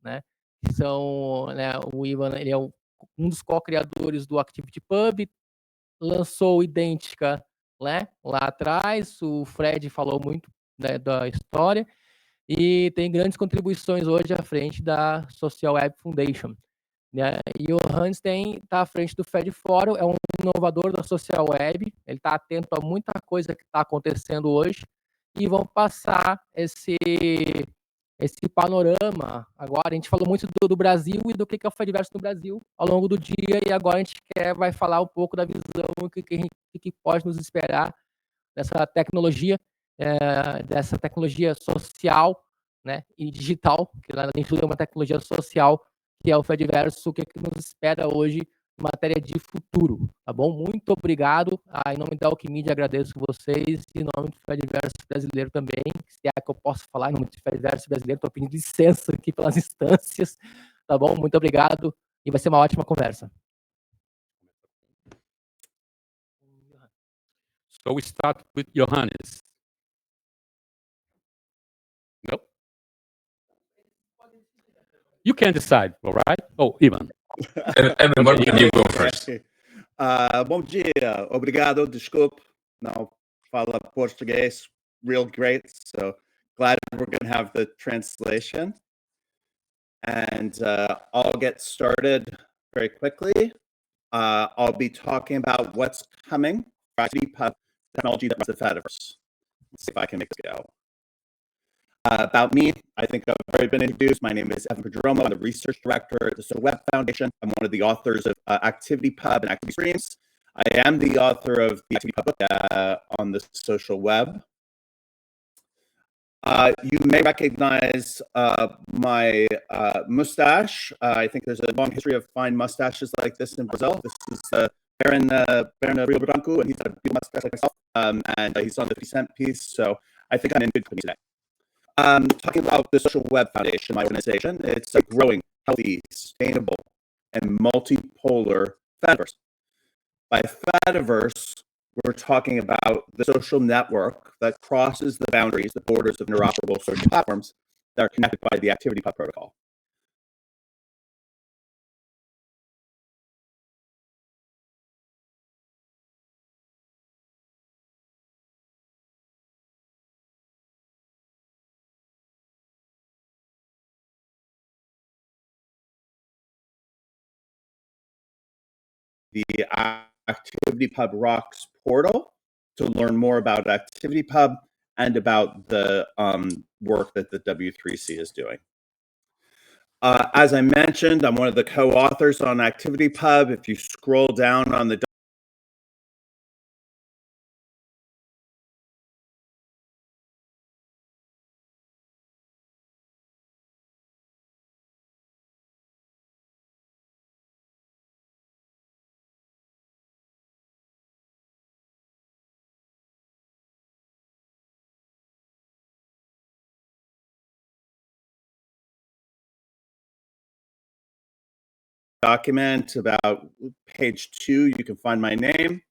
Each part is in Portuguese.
né? São, né, o Ivan, ele é um dos co-criadores do ActivityPub, lançou o Idêntica, né, lá atrás, o Fred falou muito, né, da história, e tem grandes contribuições hoje à frente da Social Web Foundation, né? E o Hans está à frente do Fed Fórum, é um inovador da social web, ele está atento a muita coisa que está acontecendo hoje, e vão passar esse panorama. Agora, a gente falou muito do Brasil e do que é o Fediverso no Brasil ao longo do dia, e agora a gente vai falar um pouco da visão, o que pode nos esperar dessa tecnologia social, né, e digital, que lá dentro é uma tecnologia social, que é o Fediverso, o que nos espera hoje em matéria de futuro, tá bom? Muito obrigado. Em nome da Alquimídia, agradeço vocês, e em nome do Fediverso brasileiro também, se é que eu posso falar em nome do Fediverso brasileiro, estou pedindo licença aqui pelas instâncias, tá bom? Muito obrigado, e vai ser uma ótima conversa. So we start with Johannes. No? You can decide, all right? Oh, Ivan. Everyone, can you go first? Bom dia, obrigado, desculpe, não fala português real great, so glad we're going to have the translation. And I'll get started very quickly. I'll be talking about what's coming, technology that runs the Fediverse. Let's see if I can make this go. About me, I think I've already been introduced. My name is Evan Prodromo. I'm the research director at the Social Web Foundation. I'm one of the authors of ActivityPub and ActivityStreams. I am the author of the ActivityPub book on the social web. You may recognize my mustache. I think there's a long history of fine mustaches like this in Brazil. This is Baron Rio Branco, and he's got a beautiful mustache like myself. And he's on the 50 Cent piece, so I think I'm in good company today. Talking about the Social Web Foundation, my organization, it's a growing, healthy, sustainable, and multipolar Fediverse. By Fediverse, we're talking about the social network that crosses the boundaries, the borders of interoperable social platforms that are connected by the ActivityPub protocol. The ActivityPub Rocks portal to learn more about ActivityPub and about the work that the W3C is doing. As I mentioned, I'm one of the co-authors on ActivityPub. If you scroll down on the document about page 2, you can find my name.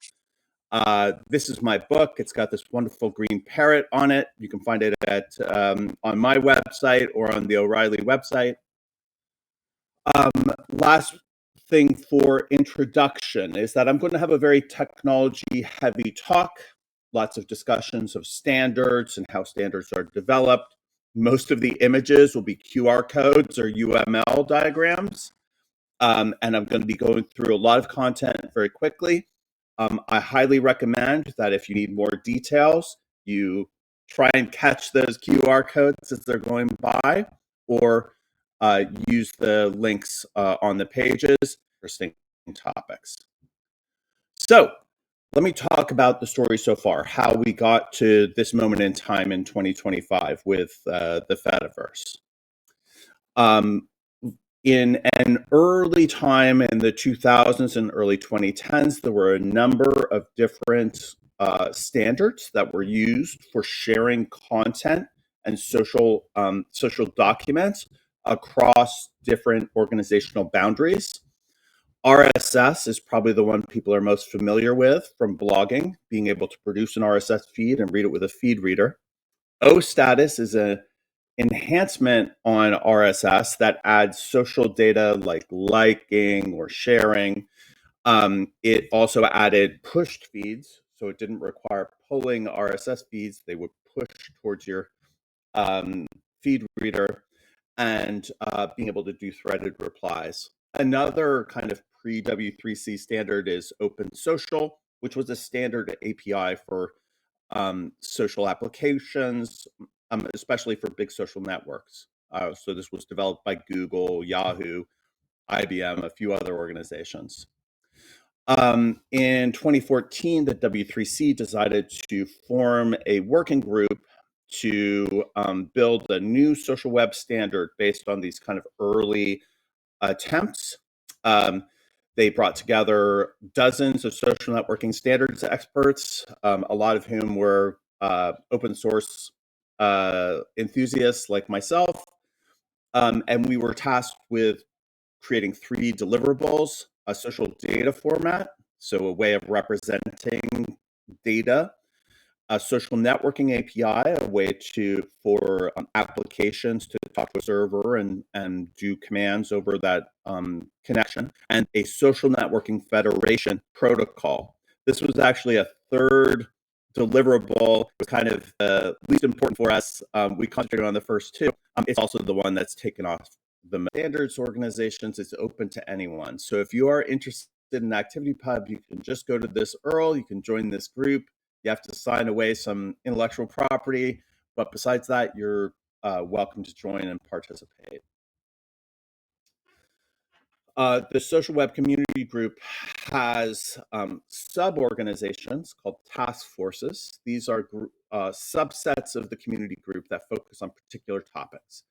This is my book. It's got this wonderful green parrot on it. You can find it at on my website or on the O'Reilly website. Last thing for introduction is that I'm going to have a very technology-heavy talk. Lots of discussions of standards and how standards are developed. Most of the images will be QR codes or UML diagrams. And I'm going to be going through a lot of content very quickly. I highly recommend that if you need more details, you try and catch those QR codes as they're going by, or use the links on the pages for interesting topics. So let me talk about the story so far, how we got to this moment in time in 2025 with the Fediverse. In an early time in the 2000s and early 2010s, there were a number of different standards that were used for sharing content and social documents across different organizational boundaries. RSS is probably the one people are most familiar with from blogging, being able to produce an RSS feed and read it with a feed reader. OStatus is an enhancement on RSS that adds social data like liking or sharing. It also added pushed feeds, so it didn't require pulling RSS feeds. They would push towards your feed reader, and being able to do threaded replies. Another kind of pre-W3C standard is Open Social, which was a standard API for social applications, especially for big social networks. So this was developed by Google, Yahoo, IBM, a few other organizations. In 2014, the W3C decided to form a working group to build a new social web standard based on these kind of early attempts. They brought together dozens of social networking standards experts, a lot of whom were open source enthusiasts like myself. And we were tasked with creating 3 deliverables: a social data format, so a way of representing data; a social networking API, a way for applications to talk to a server and do commands over that connection; and a social networking federation protocol. This was actually a third deliverable. It was kind of least important for us. We concentrated on the first 2. It's also the one that's taken off the standards organizations. It's open to anyone. So if you are interested in ActivityPub, you can just go to this URL. You can join this group. You have to sign away some intellectual property, but besides that, you're welcome to join and participate. The Social Web Community Group has sub-organizations called task forces. These are subsets of the community group that focus on particular topics.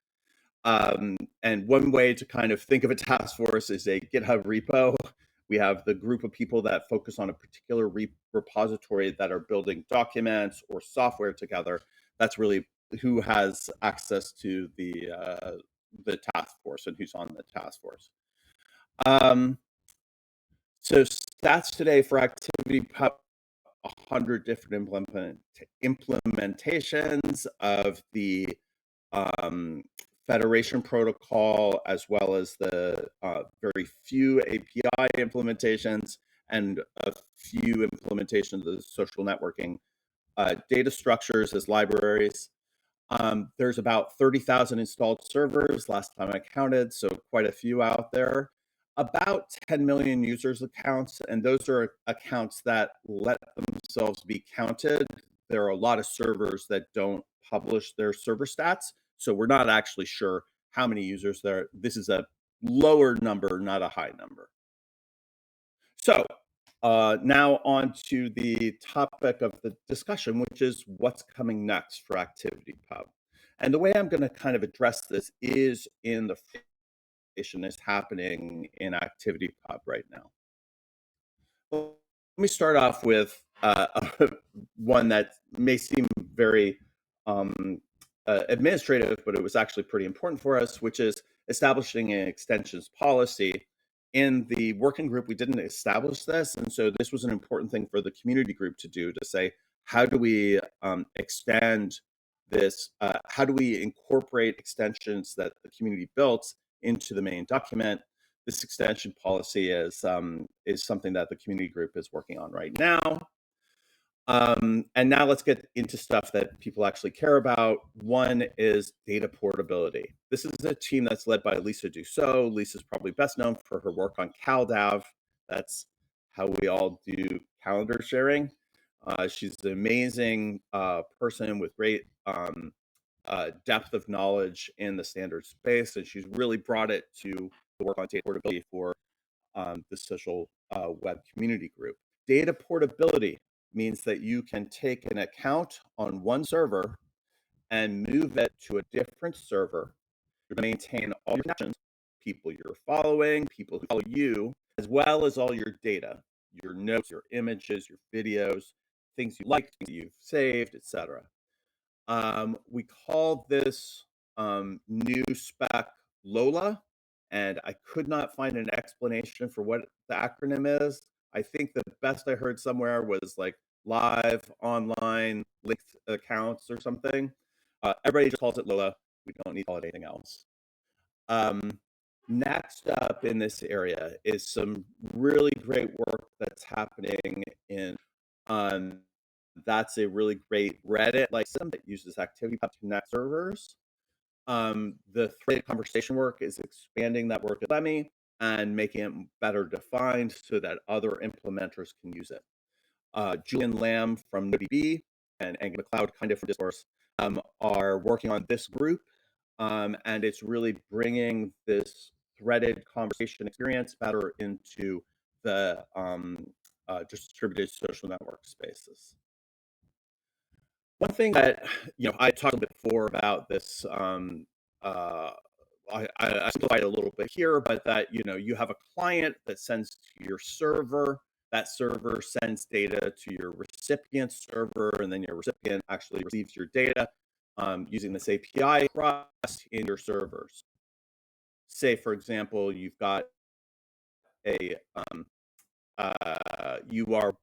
And one way to kind of think of a task force is a GitHub repo. We have the group of people that focus on a particular repository that are building documents or software together. That's really who has access to the task force and who's on the task force. So stats today for ActivityPub: 100 different implementations of the Federation protocol, as well as the very few API implementations and a few implementations of the social networking data structures as libraries. There's about 30,000 installed servers last time I counted, so quite a few out there. About 10 million users accounts, and those are accounts that let themselves be counted. There are a lot of servers that don't publish their server stats, so we're not actually sure how many users there are. This is a lower number, not a high number. So now on to the topic of the discussion, which is what's coming next for ActivityPub. And the way I'm going to kind of address this is in the is happening in ActivityPub right now. Well, let me start off with one that may seem very administrative, but it was actually pretty important for us, which is establishing an extensions policy. In the working group, we didn't establish this, and so this was an important thing for the community group to do, to say, how do we extend this? How do we incorporate extensions that the community built into the main document? This extension policy is something that the community group is working on right now. And now let's get into stuff that people actually care about. One is data portability. This is a team that's led by Lisa Dussault. Lisa's probably best known for her work on CalDAV. That's how we all do calendar sharing. She's an amazing person with great depth of knowledge in the standard space, and she's really brought it to the work on data portability for the social web community group. Data portability means that you can take an account on one server and move it to a different server to maintain all your connections, people you're following, people who follow you, as well as all your data, your notes, your images, your videos, things you like, things you've saved, etc. We call this new spec Lola, and I could not find an explanation for what the acronym is. I think the best I heard somewhere was like live, online, linked accounts or something. Everybody just calls it Lola. We don't need to call it anything else. Next up in this area is some really great work that's happening in, that's a really great Reddit-like system that uses ActivityPub to connect servers. The threaded conversation work is expanding that work at Lemmy and making it better defined so that other implementers can use it. Julian Lamb from NoDB and Angus McLeod, kind of from Discourse, are working on this group, and it's really bringing this threaded conversation experience better into the distributed social network spaces. One thing that, I talked a bit before about this, I simplified it a little bit here, but that, you have a client that sends to your server, that server sends data to your recipient server, and then your recipient actually receives your data using this API across in your servers. Say, for example, you've got you are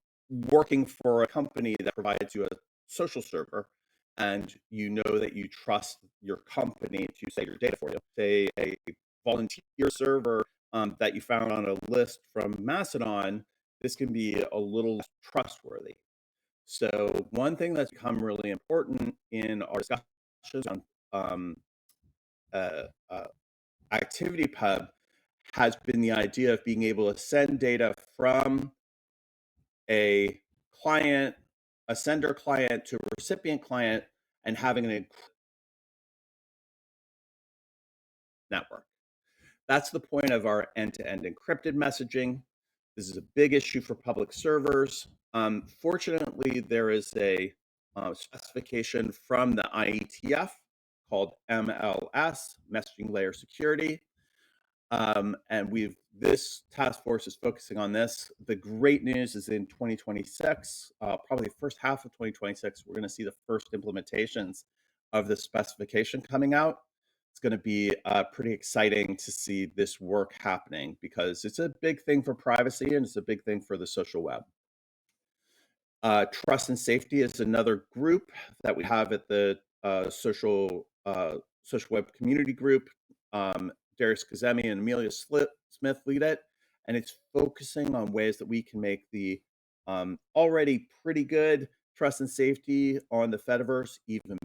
working for a company that provides you a social server, and you know that you trust your company to save your data for you. Say a volunteer server that you found on a list from Mastodon, this can be a little less trustworthy. So one thing that's become really important in our discussions on ActivityPub has been the idea of being able to send data from a client, a sender client, to a recipient client, and having an network. That's the point of our end-to-end encrypted messaging. This is a big issue for public servers. Fortunately, there is a specification from the IETF called MLS, Messaging Layer Security. And this task force is focusing on this. The great news is in 2026, probably the first half of 2026, we're going to see the first implementations of this specification coming out. It's going to be pretty exciting to see this work happening because it's a big thing for privacy and it's a big thing for the social web. Trust and safety is another group that we have at the social web community group. Darius Kazemi and Amelia Smith lead it, and it's focusing on ways that we can make the already pretty good trust and safety on the Fediverse even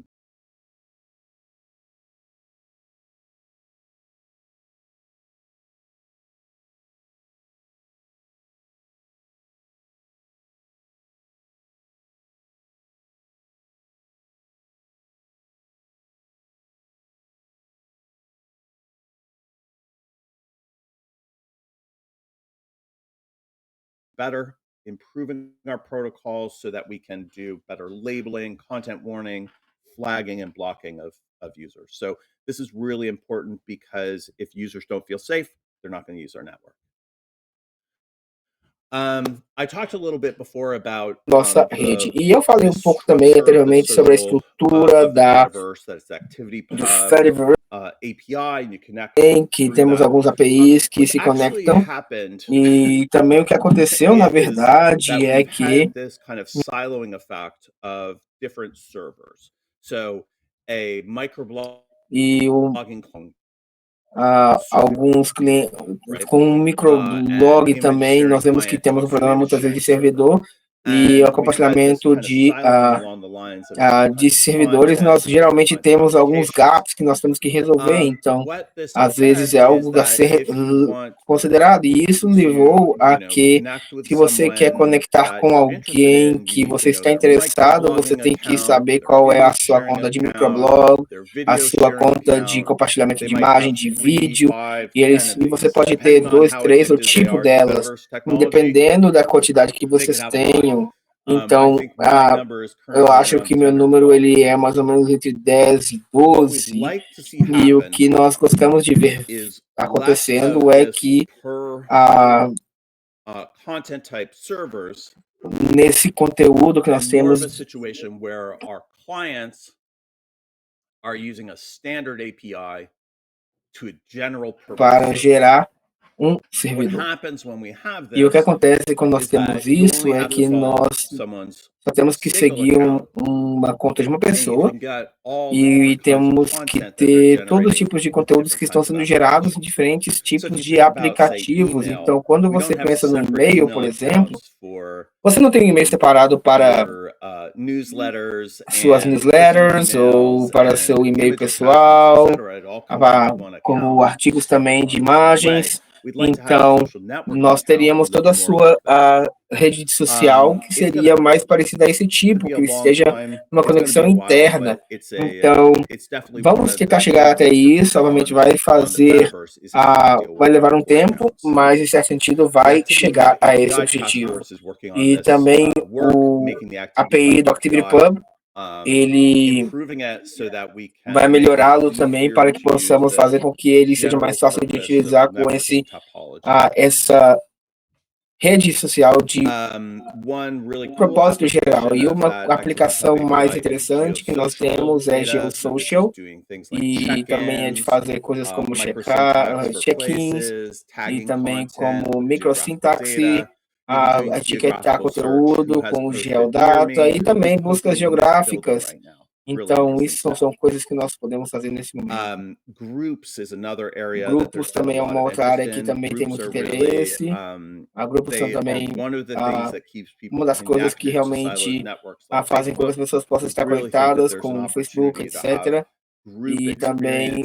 better, improving our protocols so that we can do better labeling, content warning, flagging, and blocking of users. So this is really important because if users don't feel safe, they're not going to use our network. I talked a little bit before about nossa rede. E eu falei um pouco também anteriormente sobre a estrutura do Fediverse, em que temos alguns APIs que se conectam. E também o que aconteceu, na verdade, é que alguns clientes com um microblog também, nós vemos que temos um problema muitas vezes de servidor e o compartilhamento de servidores. Nós geralmente temos alguns gaps que nós temos que resolver, então às vezes é algo a ser considerado, e isso levou a que, se você quer conectar com alguém que você está interessado, você tem que saber qual é a sua conta de microblog, a sua conta de compartilhamento de imagem, de vídeo, e você pode ter 2, 3, o tipo delas, dependendo da quantidade que vocês tenham. Então, eu acho que meu número ele é mais ou menos entre 10 e 12, e o que nós gostamos de ver acontecendo é que nesse conteúdo que nós temos para gerar um servidor. E o que acontece quando nós temos isso é que nós só temos que seguir uma conta de uma pessoa e temos que ter todos os tipos de conteúdos que estão sendo gerados em diferentes tipos de aplicativos. Então, quando você pensa no e-mail, por exemplo, você não tem um e-mail separado para suas newsletters ou para seu e-mail pessoal, como artigos também de imagens. Então, nós teríamos toda a sua rede social que seria mais parecida a esse tipo, que seja uma conexão interna. Então, vamos tentar chegar até isso, obviamente vai levar um tempo, mas em certo sentido vai chegar a esse objetivo. E também o API do ActivityPub, ele vai melhorá-lo também para que possamos fazer com que ele seja mais fácil de utilizar com essa rede social de propósito geral. E uma aplicação mais interessante que nós temos é GeoSocial, e também é de fazer coisas como check-ins, e também como microsintaxe, etiquetar conteúdo com o Geodata e também buscas geográficas. Então, isso são coisas que nós podemos fazer nesse momento. Grupos também é uma outra área que também tem muito interesse. Grupos são também uma das coisas que realmente fazem com que as pessoas possam estar conectadas com o Facebook, etc. E também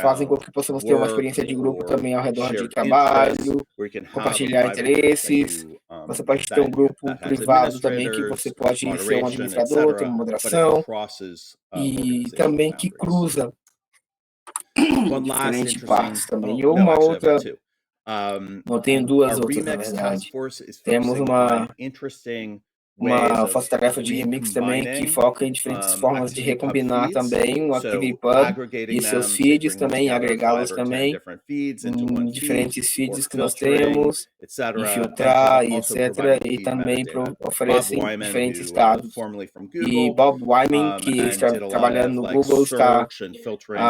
fazem com que possamos ter uma experiência de grupo também ao redor de trabalho, compartilhar interesses. Você pode ter um grupo privado também que você pode ser um administrador, ter uma moderação, e também que cruza diferentes partes também. Ou uma outra, eu tenho duas outras, na verdade. Temos uma força-tarefa de remix também, que foca em diferentes formas de recombinar também o ActivityPub e seus feeds também, agregá-los também em diferentes feeds que nós temos, e filtrar, e etc. E também oferecem diferentes dados. E Bob Wyman, que está trabalhando no Google, está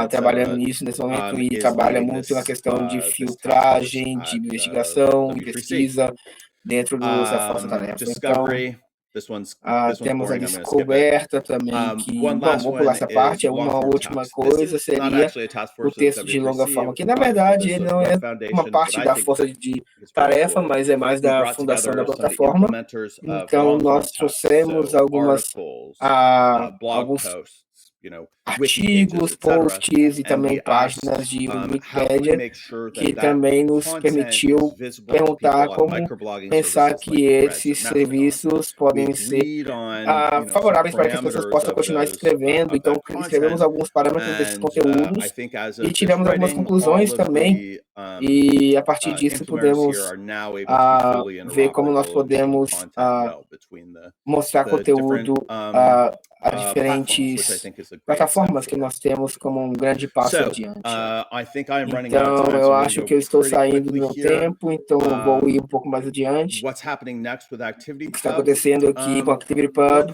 trabalhando nisso nesse momento e trabalha muito na questão de filtragem, de investigação e pesquisa dentro da força-tarefa. Então, temos a descoberta também, vamos pular essa parte. Uma última coisa seria o texto de longa forma, que na verdade ele não é uma parte da força de tarefa, mas é mais da fundação da plataforma. Então, nós trouxemos alguns artigos, posts e também páginas de Wikipedia, que também nos permitiu perguntar como pensar que esses serviços podem ser favoráveis para que as pessoas possam continuar escrevendo. Então, escrevemos alguns parâmetros desses conteúdos e tivemos algumas conclusões também. E a partir disso podemos ver como nós podemos mostrar conteúdo a diferentes plataformas que nós temos como um grande passo adiante. Então, eu acho que eu estou saindo do meu tempo, então eu vou ir um pouco mais adiante. O que está acontecendo aqui com a ActivityPub,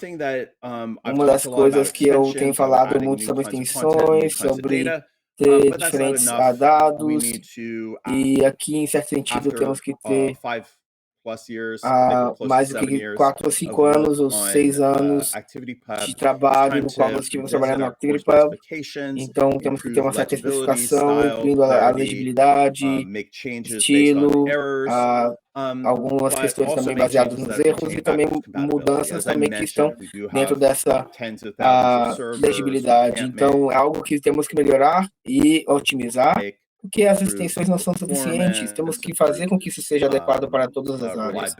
uma das coisas que eu tenho falado muito sobre extensões, sobre ter diferentes dados, e aqui, em certo sentido, temos que ter mais do que 4 ou 5 anos ou 6 anos de trabalho no qual nós estivemos trabalhando no ActivityPub. Então, temos que ter uma certa especificação, incluindo a legibilidade, estilo, algumas questões também baseadas nos erros e também mudanças também que estão dentro dessa legibilidade. Então, é algo que temos que melhorar e otimizar, porque as extensões não são suficientes, temos que fazer com que isso seja adequado para todas as áreas.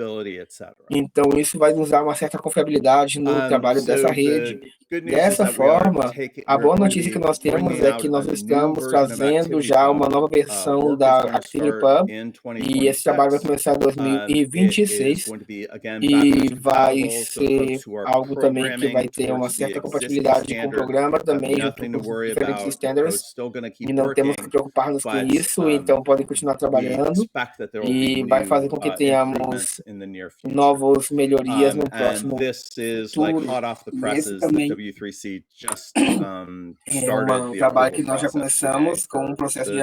Então, isso vai nos dar uma certa confiabilidade no trabalho dessa rede. Dessa forma, a boa notícia que nós temos é que nós estamos trazendo já uma nova versão da ActivityPub, e esse trabalho vai começar em 2026, e vai ser algo também que vai ter uma certa compatibilidade com o programa também, junto com os diferentes standards, e não temos que preocupar-nos com com isso, então podem continuar trabalhando e vai fazer com que tenhamos novas melhorias no próximo futuro. E esse também é um trabalho que nós já começamos com um processo de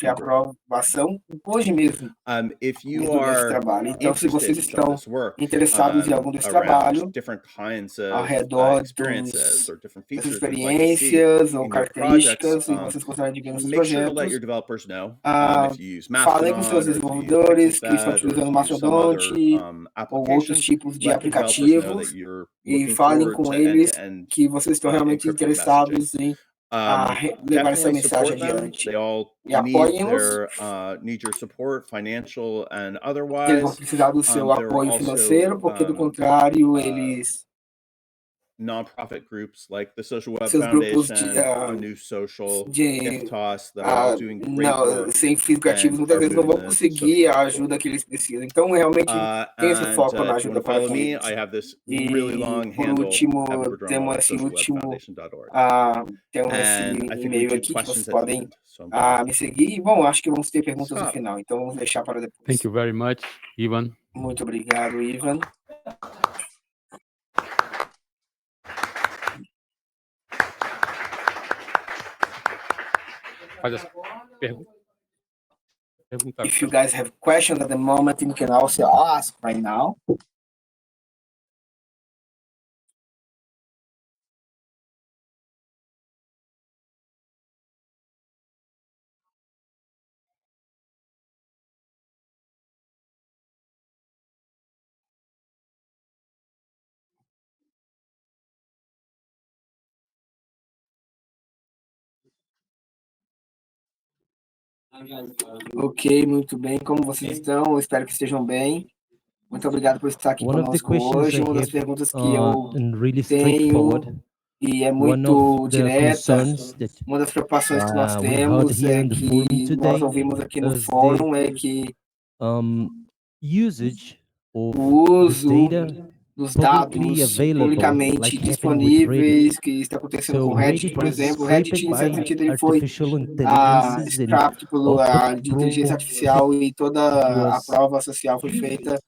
aprovação hoje mesmo desse trabalho. Então, se vocês estão interessados em algum desse trabalho, ao redor dessas experiências ou características, e vocês gostariam de ver nos projetos, falem com seus desenvolvedores que estão utilizando Mastodonte ou outros tipos de aplicativos e falem com eles que vocês estão realmente interessados em levar essa mensagem adiante. E apoiem-nos. Eles vão precisar do seu apoio financeiro, porque do contrário, eles... non-profit groups like the Social Web seus grupos Foundation, a New Social, GiftToss, that are all doing great work. Sem fins criativos, muitas vezes não vão conseguir a ajuda que eles precisam. Então, realmente, tem esse foco na ajuda para eles. E, por último, temos esse e-mail aqui que vocês podem me seguir. E, bom, acho que vamos ter perguntas no final, então vamos deixar para depois. Thank you very much, Ivan. Muito obrigado, Ivan. If you guys have questions at the moment, you can also ask right now. Ok, muito bem. Como vocês estão? Eu espero que estejam bem. Muito obrigado por estar aqui conosco hoje. Uma das perguntas que eu tenho, e é muito direta, uma das preocupações que nós temos é que nós ouvimos aqui no fórum é que o uso dos dados publicamente disponíveis, que está acontecendo com o Reddit, por exemplo. O Reddit, em certo sentido, ele foi scrapped pela inteligência artificial e toda a prova social foi feita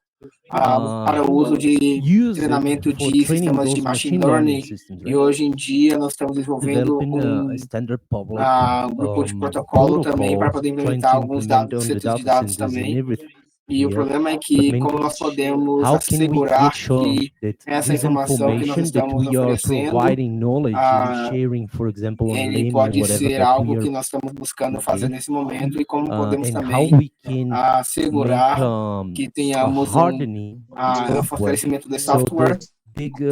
para o uso de treinamento de sistemas de machine learning. E hoje em dia nós estamos desenvolvendo um grupo de protocolo também para poder implementar alguns centros de dados também. E o problema é que, como nós podemos assegurar que essa informação que nós estamos oferecendo, ele pode ser algo que nós estamos buscando fazer nesse momento, e como podemos também assegurar que tenhamos um fortalecimento do software,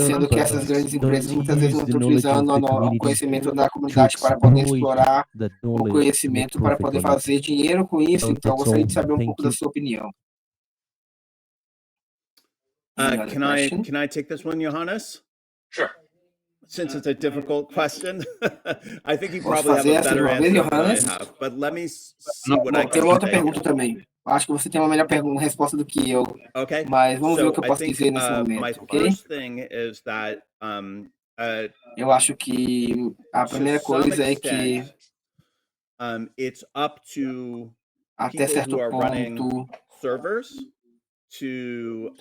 sendo que essas grandes empresas muitas vezes não estão utilizando o conhecimento da comunidade para poder explorar o conhecimento, para poder fazer dinheiro com isso. Então, eu gostaria de saber um pouco da sua opinião. Can I take this one, Johannes? Sure. Since it's a difficult question, I think you probably have a better answer than I have. But let me see what I can say. Tem outra pergunta também. Acho que você tem uma melhor resposta do que eu. Okay. Mas vamos ver o que eu posso dizer nesse momento, ok? Eu acho que a primeira coisa é que até certo ponto servers to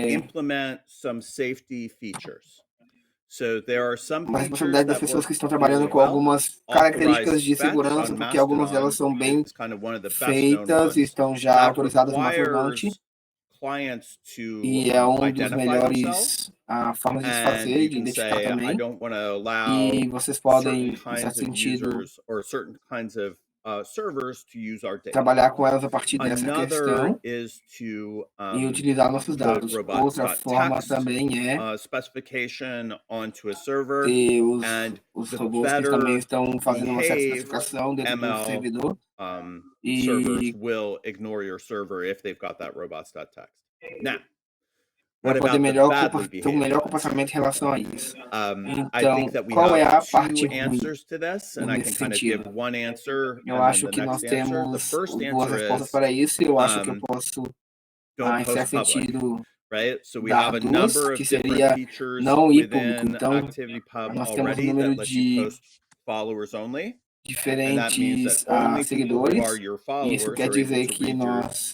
implement some safety features. So there are some uma responsabilidade das pessoas que estão trabalhando com algumas características de segurança, porque algumas delas são bem feitas e estão já autorizadas no Mastodonte. E é um dos melhores formas de fazer, de identificar também. E vocês podem, em certo sentido, trabalhar com elas a partir dessa questão e utilizar nossos dados. Outra forma também é ter os robôs que também estão fazendo uma certa especificação dentro do servidor e para poder ter um melhor comportamento em relação a isso. Então, qual é a parte ruim nesse sentido? Eu acho que nós temos duas respostas para isso, e eu acho que eu posso, em certo sentido, dar duas, que seria não ir público. Então, nós temos um número de diferentes seguidores, e isso quer dizer que nós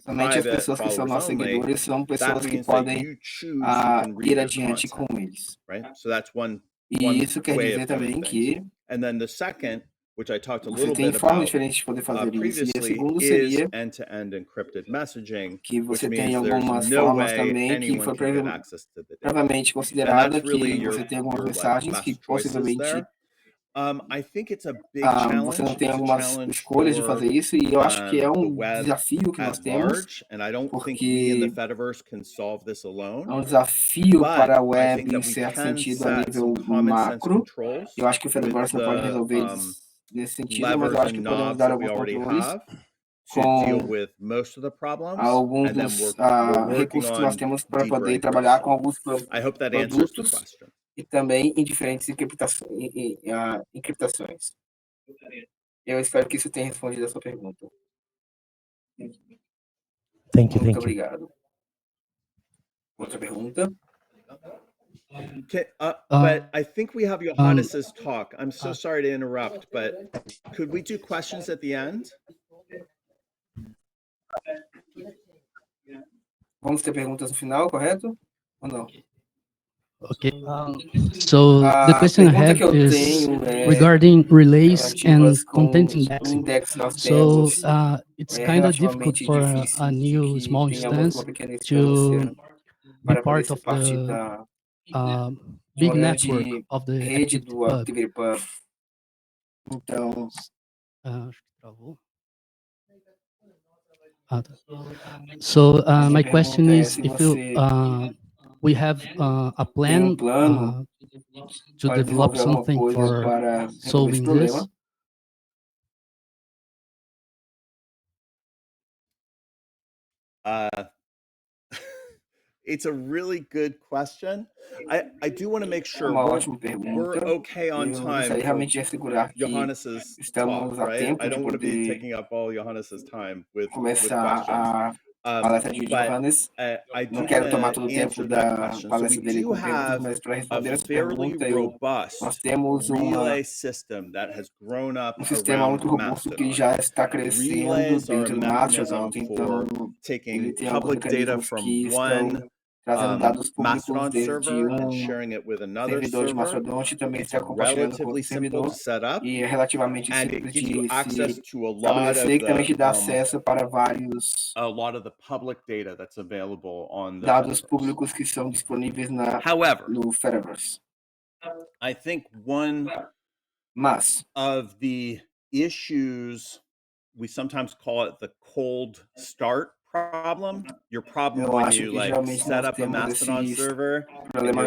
somente as pessoas que são nossos seguidores são pessoas que podem ir adiante com eles. E isso quer dizer também que você tem formas diferentes de poder fazer isso. E o segundo seria que você tem algumas formas também que foi previamente considerada que você tem algumas mensagens que possivelmente você não tem algumas escolhas de fazer isso, e eu acho que é um desafio que nós temos, porque é um desafio para a web em certo sentido a nível macro. Eu acho que o Fediverse não pode resolver nesse sentido, mas eu acho que podemos dar alguns controles com alguns dos recursos que nós temos para poder trabalhar com alguns produtos e também em diferentes encriptações. Eu espero que isso tenha respondido a sua pergunta. Muito obrigado. Outra pergunta? But I think we have Johannes's talk. I'm so sorry to interrupt, but could we do questions at the end? Vamos ter perguntas no final, correto? Ou não? Okay. So the question I have is regarding relays and content indexing. So it's kind of difficult for a new small instance to be part of the big network of the ActivityPub. Então, acho que travou. So my question is if you we have a plan to develop something for solving this. It's a really good question. I do want to make sure we're okay on time. Johannes's talk, right? I don't want to be taking up all Johannes's time with questions. Não quero tomar todo o tempo da palestra dele com perguntas, mas para responder essa pergunta, nós temos um sistema muito robusto que já está crescendo dentro do Mastodon. Então, ele tem alguns mecanismos que estão trazendo dados públicos desde um servidor de Mastodon e também está compartilhando com outro servidor, e é relativamente simples de se estabelecer, que também te dá acesso para vários dados públicos que são disponíveis no Fediverse. I think one of the issues, we sometimes call it the cold start problem. Your problem when you set up a Mastodon server,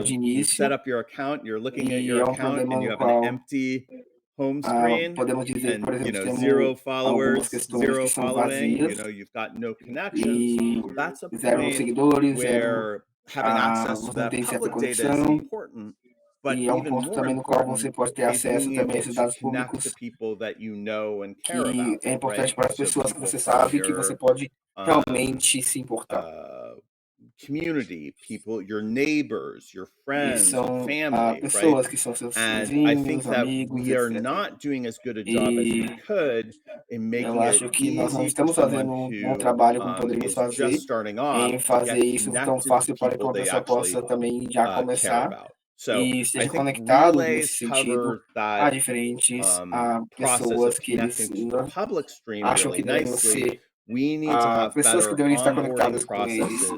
you set up your account, you're looking at your account and you have an empty home screen, and, 0 followers, 0 following, you've got no connections. That's a point where having access to that public data is important. E é um ponto também no qual você pode ter acesso também a esses dados públicos, que é importante para as pessoas que você sabe que você pode realmente se importar. Community, people, your neighbors, your friends, são family, pessoas que são seus vizinhos, amigos, we are not doing as good a job as we could in making eu acho que nós não estamos fazendo um bom trabalho como poderíamos fazer em fazer isso tão fácil para que uma pessoa possa também já começar e esteja conectado nesse sentido a diferentes pessoas que eles acham que devem ser pessoas que deveriam estar conectadas com eles.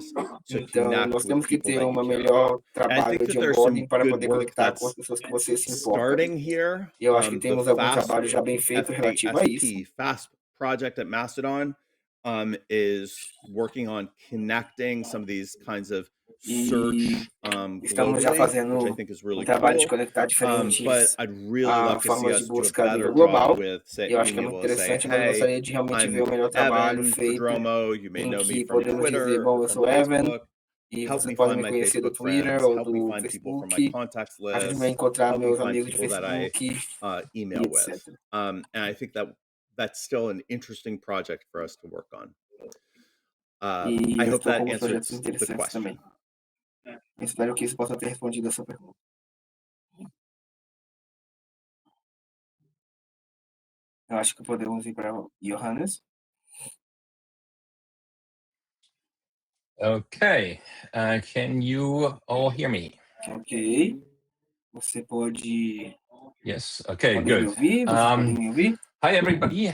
Então, nós temos que ter um melhor trabalho de onboarding para poder conectar com as pessoas que você se importa. E eu acho que temos algum trabalho já bem feito relativo a isso. FAST project at Mastodon is working on connecting some of these kinds of search estamos já fazendo trabalho de conectar diferentes formas de busca a nível global. Eu acho que é muito interessante, mas eu gostaria de realmente ver o melhor trabalho feito em que podemos dizer, bom, eu sou Evan, e você pode me conhecer do Twitter ou do Facebook, ajude-me a encontrar meus amigos de Facebook, etc. And I think that's still an interesting project for us to work on. I hope that answers the question. Espero que isso possa ter respondido a sua pergunta. Eu acho que podemos ir para Johannes. Okay. Can you all hear me? Ok. Você pode... Yes. Okay, Pode good. me ouvir? Vocês podem me ouvir? Hi, everybody.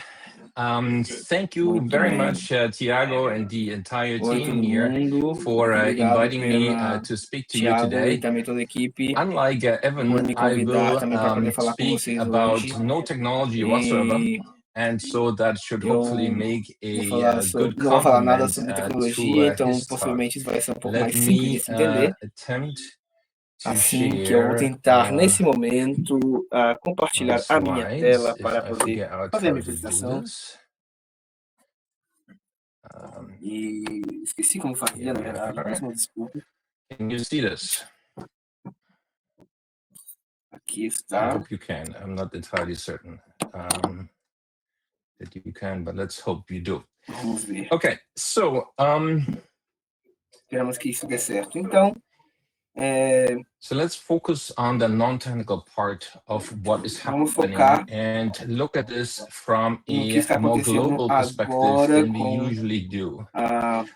Thank you Muito very bem. much, Tiago and the entire Oi, team todo here mundo. for Obrigado inviting me pela to speak to you Thiago e today. também toda a equipe Unlike por Evan, me I convidar will também para poder falar com speak vocês about hoje. no technology whatsoever, E and so that should eu hopefully make não good vou falar nada complement sobre to tecnologia, então his talk. possivelmente vai ser um pouco Let mais simples me de se entender. attempt to Assim que eu vou share tentar, nesse momento, my compartilhar a minha slides, tela if para I poder figure out fazer a how minha to do apresentação. this. E esqueci como fazia, na verdade. Peço desculpa. Can you see this? Aqui I está. hope you can. I'm not entirely certain that you can, but let's hope you do. Vamos ver. Okay, so Esperamos que isso dê certo. Então, so let's focus on the non-technical part of what is vamos happening focar and look at this from no que está a more acontecendo global perspective agora than we com usually do.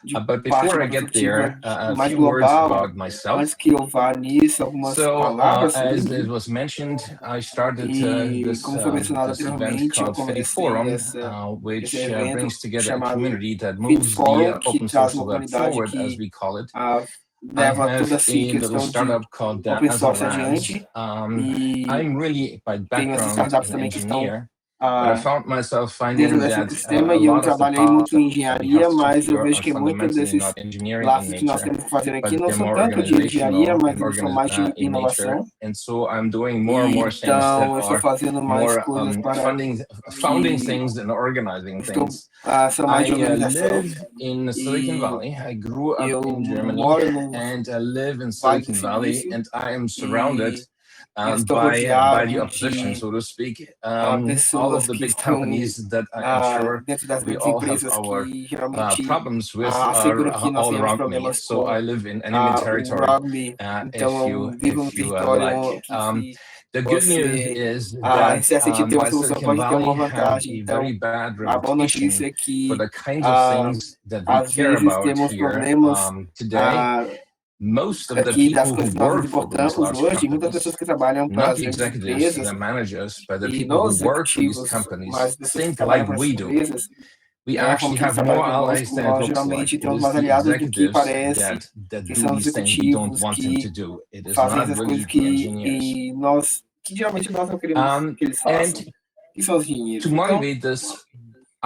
de But parte before da I get perspectiva there, a mais few words global. about myself. Antes que eu vá nisso, algumas So, palavras sobre as mim. it was mentioned, I started E como foi mencionado this event anteriormente, eu called FIDI comecei Forum, which esse evento brings together a chamado community that FIDI moves Forum, the que open traz source uma web comunidade forward, as que we call it. I leva toda have essa a little questão de startup called open source Azure Labs. adiante. E I'm really, by tenho essas background, startups an também que estão engineer. But I found myself dentro finding desse that ecossistema a e eu lot of the trabalhei muito em tasks that we engenharia, have to mas eu do vejo are que muitos fundamentally desses not engineering in laços que nós nature, temos que fazer aqui but não they're são more tanto de engenharia, organizational mas and eles são mais de in nature. inovação. And so I'm doing more and more things that Então, eu estou are fazendo mais more coisas para founding que things and organizing things. são mais de I organização. live in Silicon Valley. I grew up Eu in Germany moro no and I live in Vale do Silicon Valley, Silício and I am surrounded eu estou by the rodeado opposition, de so to speak. All pessoas of the que big estão companies that I'm sure dentro das we grandes all have empresas our que geralmente problems with asseguram are que nós all temos around me. problemas So com I live in enemy o territory, rugby. Então, eu vivo no território like. que se The good news você is that se esse tipo de uma my solução Silicon pode ter Valley uma has vantagem. a Então, very bad a boa reputation notícia é que for the kinds of things that we às care vezes about temos here problemas today. Most of the aqui das people coisas who que nós nos work for these importamos large hoje, muitas pessoas companies, que trabalham para not as the grandes executives, empresas the managers, but the e people não who os work for these executivos, companies mas as pessoas que think trabalham like para as we do. empresas, We como actually que eles have more trabalham allies conosco, than it nós looks like. geralmente It temos is mais the aliados do que executives parece, that que do são os these things we don't executivos want them to que do. It is fazem not essas really coisas the engineers. que geralmente nós não queremos que eles façam, And que são os engenheiros. to Então, motivate this,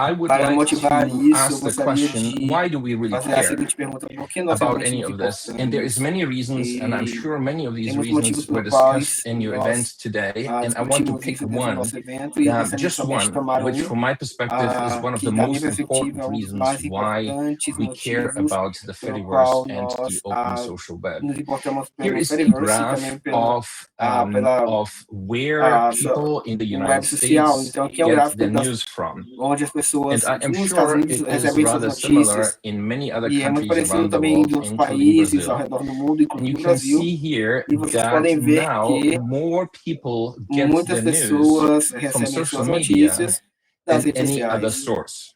I would para like motivar to isso, eu ask the gostaria question, de why do we really fazer a care seguinte pergunta: por que nós about realmente any nos of this? And there is importamos? many reasons, and I'm E sure many of these temos motivos reasons were pelos quais discussed in your event nós today, and I want to discutimos pick isso dentro do one, nosso evento e gostaria just somente de one, tomar which from my perspective is one of the que, da minha most perspectiva, important é um dos reasons mais why importantes we care motivos about the pelo Fediverse qual and the nós open social web. nos importamos Here pelo is a Fediverse e graph também pela of where people in the United web social. States Então, aqui é um get gráfico their news from. onde as pessoas And I am nos Estados sure Unidos it is recebem suas rather similar notícias. in many other E é muito countries parecido around the também em world, outros including países ao Brazil. redor do mundo, And inclusive you no can Brasil. see here E vocês that podem ver now que more people get muitas their news pessoas from recebem social suas media notícias das than redes any other sociais source.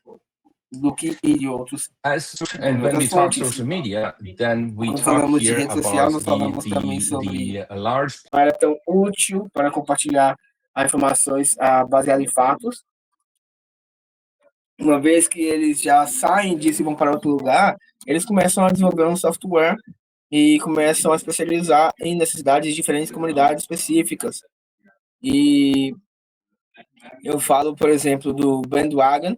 do que de outros And when we outras talk fontes. social media, then we Quando talk falamos de here rede social, about nós falamos também sobre the large área tão útil para compartilhar informações baseadas em fatos. Uma vez que eles já saem disso e vão para outro lugar, eles começam a desenvolver um software e começam a especializar em necessidades de diferentes comunidades específicas. E eu falo, por exemplo, do Bandwagon,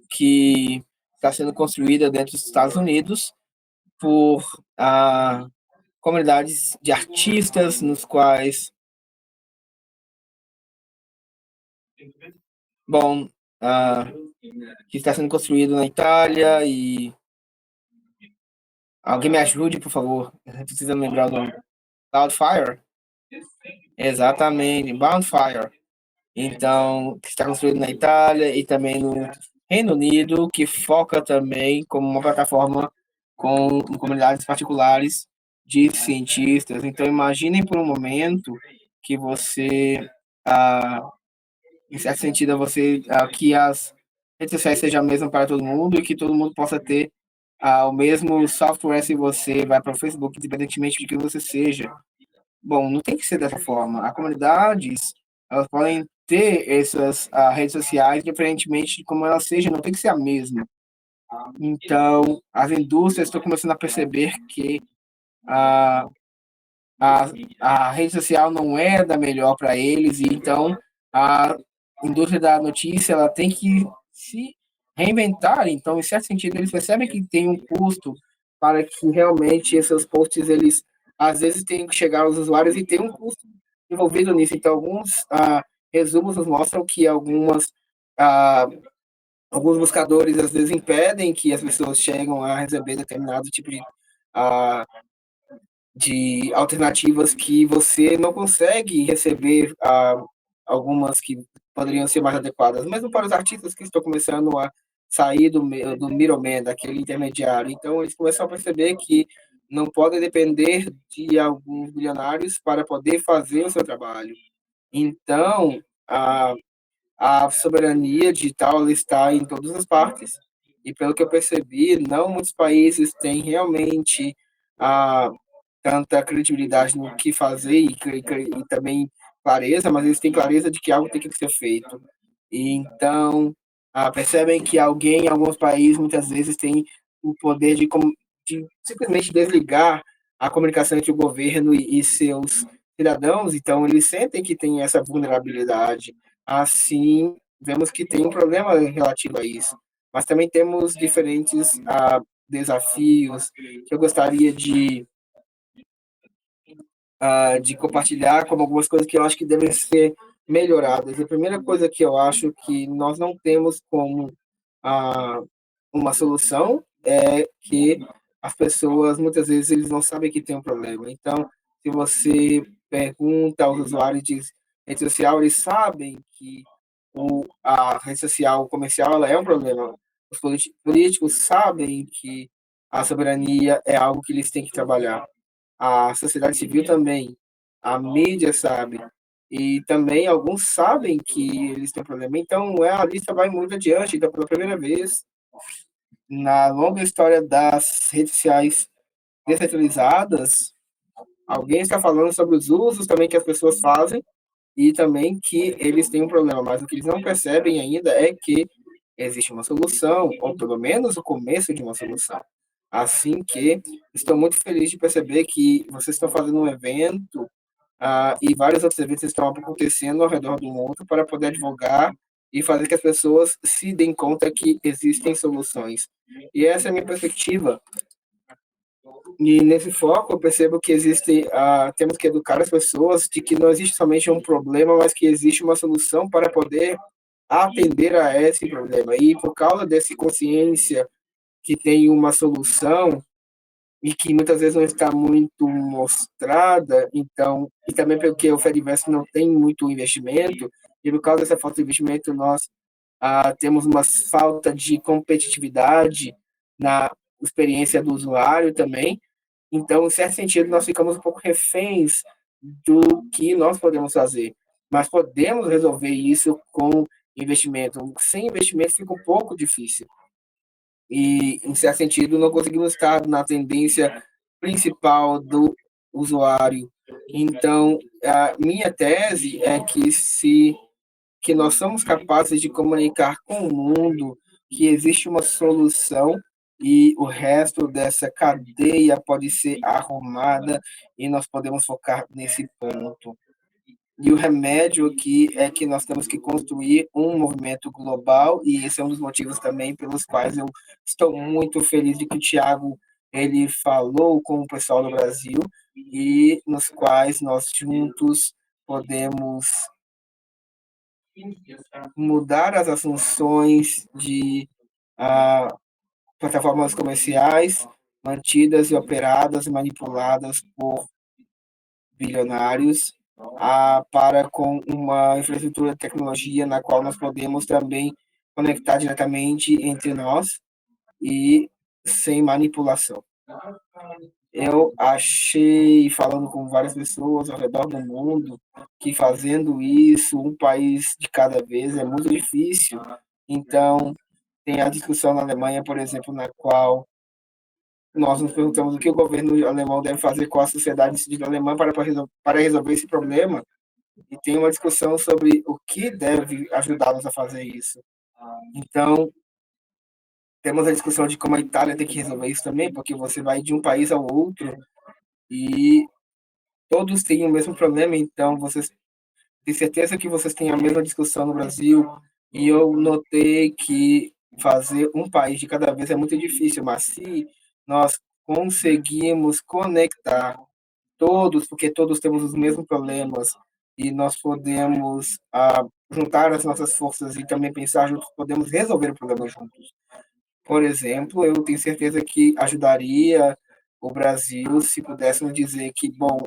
que está sendo construída dentro dos Estados Unidos por comunidades de artistas, nos quais, que está sendo construído na Itália e... Alguém me ajude, por favor. Precisa me lembrar o nome. Cloudflare? Exatamente, Boundfire. Então, que está construído na Itália e também no Reino Unido, que foca também como uma plataforma com comunidades particulares de cientistas. Então, imaginem por um momento que você em certo sentido, que as redes sociais sejam a mesma para todo mundo e que todo mundo possa ter o mesmo software se você vai para o Facebook, independentemente de quem você seja. Bom, não tem que ser dessa forma. As comunidades, elas podem ter essas redes sociais, independentemente de como elas sejam, não tem que ser a mesma. Então, as indústrias estão começando a perceber que a, a rede social não é da melhor para eles, e então a indústria da notícia ela tem que se reinventar. Então, em certo sentido, eles percebem que tem um custo para que realmente esses posts, eles às vezes têm que chegar aos usuários e tem um custo envolvido nisso. Então, alguns resumos nos mostram que alguns buscadores às vezes impedem que as pessoas cheguem a receber determinado tipo de alternativas que você não consegue receber, algumas que poderiam ser mais adequadas, mesmo para os artistas que estão começando a sair do middleman, daquele intermediário. Então, eles começam a perceber que não podem depender de alguns bilionários para poder fazer o seu trabalho. Então, a soberania digital está em todas as partes. E, pelo que eu percebi, não muitos países têm realmente tanta credibilidade no que fazer e também clareza, mas eles têm clareza de que algo tem que ser feito. E, então, percebem que alguém em alguns países, muitas vezes, tem o poder de simplesmente desligar a comunicação entre o governo e seus cidadãos, então eles sentem que tem essa vulnerabilidade. Assim, vemos que tem um problema relativo a isso. Mas também temos diferentes desafios que eu gostaria de compartilhar como algumas coisas que eu acho que devem ser melhoradas. A primeira coisa que eu acho que nós não temos como uma solução é que as pessoas, muitas vezes, eles não sabem que tem um problema. Então, se você pergunta aos usuários de rede social, eles sabem que a rede social comercial ela é um problema. Os políticos sabem que a soberania é algo que eles têm que trabalhar. A sociedade civil também, a mídia sabe, e também alguns sabem que eles têm problema. Então, a lista vai muito adiante. Então, pela primeira vez, na longa história das redes sociais descentralizadas, alguém está falando sobre os usos também que as pessoas fazem e também que eles têm um problema, mas o que eles não percebem ainda é que existe uma solução, ou pelo menos o começo de uma solução. Assim que estou muito feliz de perceber que vocês estão fazendo um evento e vários outros eventos estão acontecendo ao redor do mundo para poder advogar e fazer que as pessoas se deem conta que existem soluções. E essa é a minha perspectiva. E nesse foco eu percebo que temos que educar as pessoas de que não existe somente um problema, mas que existe uma solução para poder atender a esse problema. E por causa dessa consciência que tem uma solução e que muitas vezes não está muito mostrada, então, e também porque o Fediverse não tem muito investimento, e por causa dessa falta de investimento, nós temos uma falta de competitividade na experiência do usuário também. Então, em certo sentido, nós ficamos um pouco reféns do que nós podemos fazer, mas podemos resolver isso com investimento. Sem investimento fica um pouco difícil. E, em certo sentido, não conseguimos estar na tendência principal do usuário. Então, a minha tese é que nós somos capazes de comunicar com o mundo que existe uma solução e o resto dessa cadeia pode ser arrumada e nós podemos focar nesse ponto. E o remédio aqui é que nós temos que construir um movimento global, e esse é um dos motivos também pelos quais eu estou muito feliz de que o Thiago ele falou com o pessoal do Brasil, e nos quais nós juntos podemos mudar as assunções de plataformas comerciais mantidas e operadas e manipuladas por bilionários para com uma infraestrutura de tecnologia na qual nós podemos também conectar diretamente entre nós e sem manipulação. eu achei, falando com várias pessoas ao redor do mundo, que fazendo isso, um país de cada vez, é muito difícil. Então, tem a discussão na Alemanha, por exemplo, na qual nós nos perguntamos o que o governo alemão deve fazer com a sociedade civil alemã para resolver esse problema, e tem uma discussão sobre o que deve ajudá-los a fazer isso. Então, temos a discussão de como a Itália tem que resolver isso também, porque você vai de um país ao outro e todos têm o mesmo problema, então vocês têm certeza que vocês têm a mesma discussão no Brasil, e eu notei que fazer um país de cada vez é muito difícil, mas se nós conseguimos conectar todos, porque todos temos os mesmos problemas, e nós podemos juntar as nossas forças e também pensar juntos, podemos resolver o problema juntos. Por exemplo, eu tenho certeza que ajudaria o Brasil se pudéssemos dizer que, bom,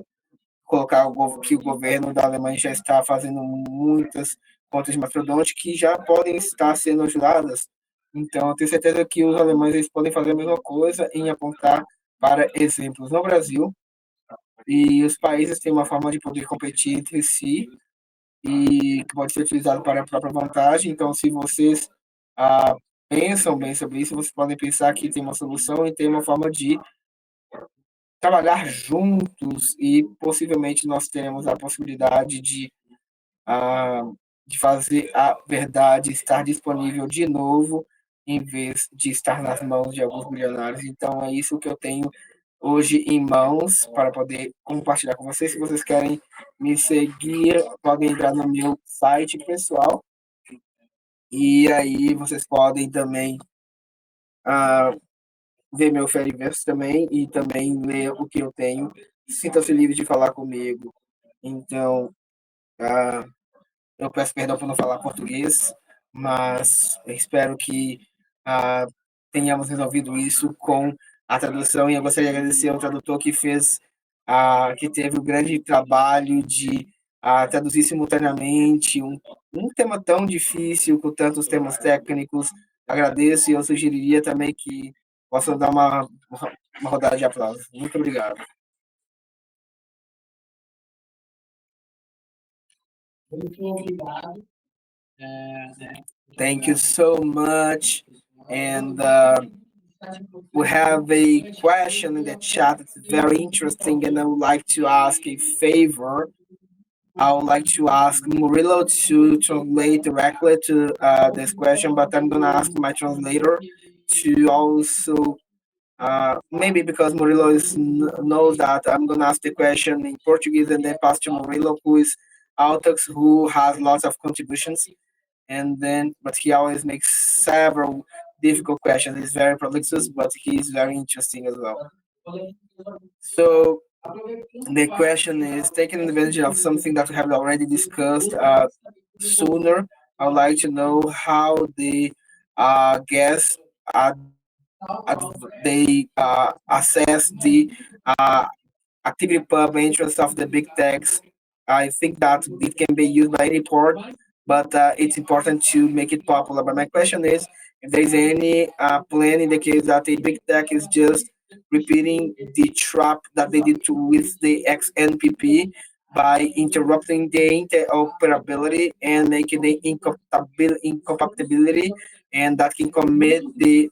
colocar que o governo da Alemanha já está fazendo muitas contas de mastodonte que já podem estar sendo ajudadas. Então, eu tenho certeza que os alemães eles podem fazer a mesma coisa em apontar para exemplos no Brasil, e os países têm uma forma de poder competir entre si e que pode ser utilizado para a própria vantagem. Então, se vocês pensam bem sobre isso, vocês podem pensar que tem uma solução e tem uma forma de trabalhar juntos, e possivelmente nós teremos a possibilidade de fazer a verdade estar disponível de novo, em vez de estar nas mãos de alguns bilionários. Então, é isso que eu tenho hoje em mãos para poder compartilhar com vocês. Se vocês querem me seguir, podem entrar no meu site pessoal, e aí vocês podem também ver meu Fediverse também, e também ler o que eu tenho. Sinta-se livre de falar comigo. Então, eu peço perdão por não falar português, mas eu espero que tenhamos resolvido isso com a tradução, e eu gostaria de agradecer ao tradutor que fez, que teve o grande trabalho de traduzir simultaneamente um tema tão difícil, com tantos temas técnicos. Agradeço, e eu sugeriria também que possam dar uma rodada de aplausos. Muito obrigado. Muito obrigado. Thank you so much. And we have a question in the chat that's very interesting, and I would like to ask a favor. I would like to ask Murilo to translate directly to this question, but I'm going to ask my translator to also, maybe because Murilo knows that, I'm going to ask the question in Portuguese and then pass to Murilo, who is Altux, who has lots of contributions. And then, but he always makes several difficult questions. He's very prolific, but he's very interesting as well. So the question is, taking advantage of something that we have already discussed sooner, I would like to know how the guests they assess the activity pub entrance of the big techs. I think that it can be used by any port, but it's important to make it popular. But my question is, if there's any plan in the case that a big tech is just repeating the trap that they did with the XNPP by interrupting the interoperability and making the incompatibility, and that can commit the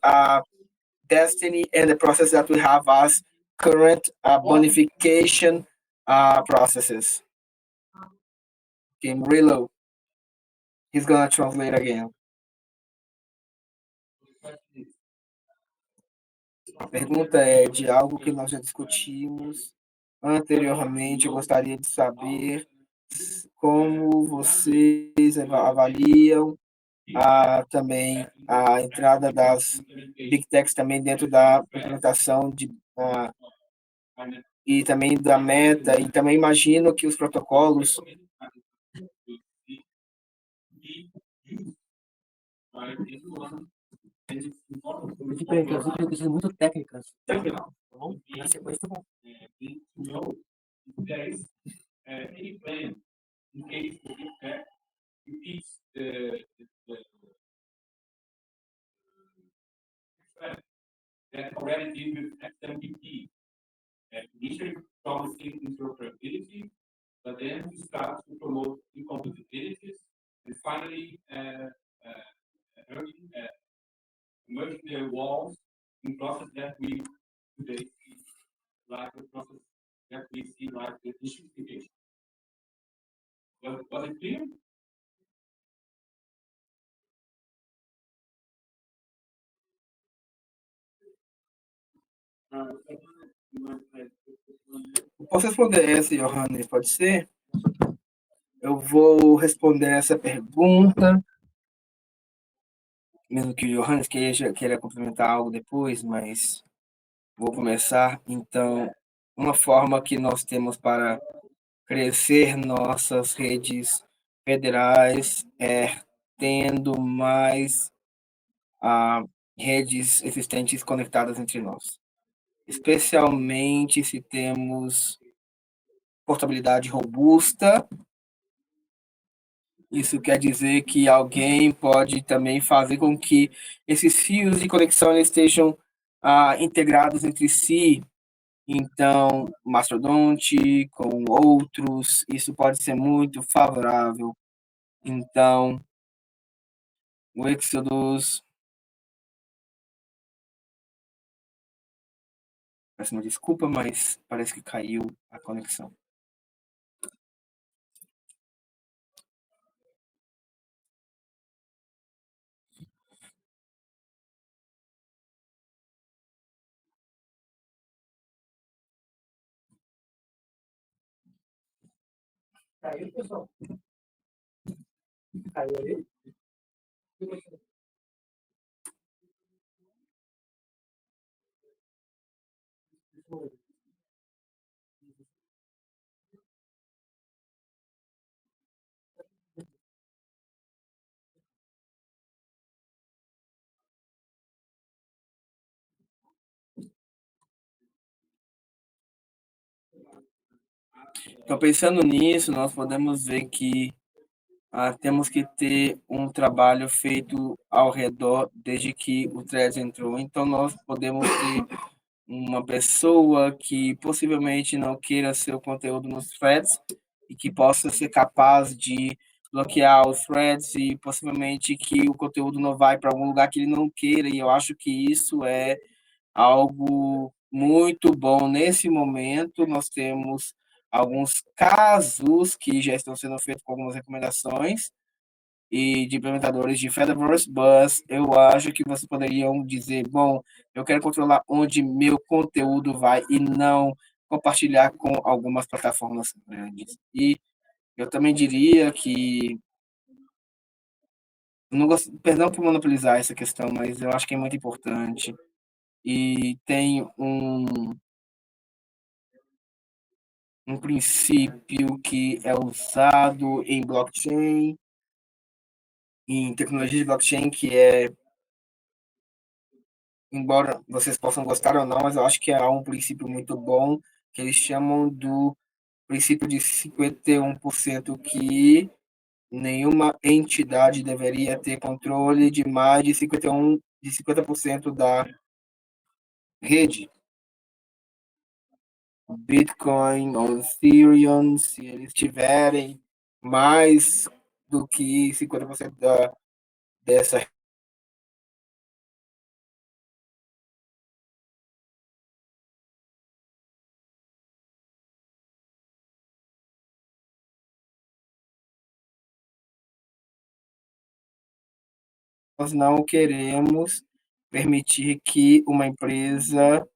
destiny and the process that we have as current bonification processes. Okay, Murilo, he's gonna translate again. A pergunta é de algo que nós já discutimos anteriormente. Eu gostaria de saber como vocês avaliam também a entrada das Big Techs também dentro da implementação e também da meta, e também imagino que os protocolos muito técnicas. Na sequência, bom. That already did with XMPP. initially promising interoperability, but then we start to promote incompatibilities, and finally merging their walls in process that we today see, like the process that we see like the distribution. Was it clear? Posso responder essa, Johanny? Pode ser? Eu vou responder essa pergunta, mesmo que o Johannes queira complementar algo depois, mas vou começar. Então, uma forma que nós temos para crescer nossas redes federais é tendo mais redes existentes conectadas entre nós, especialmente se temos portabilidade robusta. Isso quer dizer que alguém pode também fazer com que esses fios de conexão estejam integrados entre si. Então, mastodonte com outros, isso pode ser muito favorável. Então, o Exodus... Peço uma desculpa, mas parece que caiu a conexão. Caiu, pessoal? Caiu ali? Então, pensando nisso, nós podemos ver que temos que ter um trabalho feito ao redor desde que o Threads entrou. Então, nós podemos ter uma pessoa que possivelmente não queira seu conteúdo nos Threads e que possa ser capaz de bloquear os Threads e possivelmente que o conteúdo não vai para algum lugar que ele não queira. E eu acho que isso é algo muito bom. Nesse momento, nós temos alguns casos que já estão sendo feitos com algumas recomendações e de implementadores de Fediverse, mas eu acho que vocês poderiam dizer, bom, eu quero controlar onde meu conteúdo vai e não compartilhar com algumas plataformas grandes. E eu também diria que, não gosto, perdão por monopolizar essa questão, mas eu acho que é muito importante. E tem um princípio que é usado em blockchain, em tecnologia de blockchain, que é, embora vocês possam gostar ou não, mas eu acho que é um princípio muito bom, que eles chamam do princípio de 51%, que nenhuma entidade deveria ter controle de mais de 50% da rede. Bitcoin ou Ethereum, se eles tiverem mais do que 50% dessa. Nós não queremos permitir que uma empresa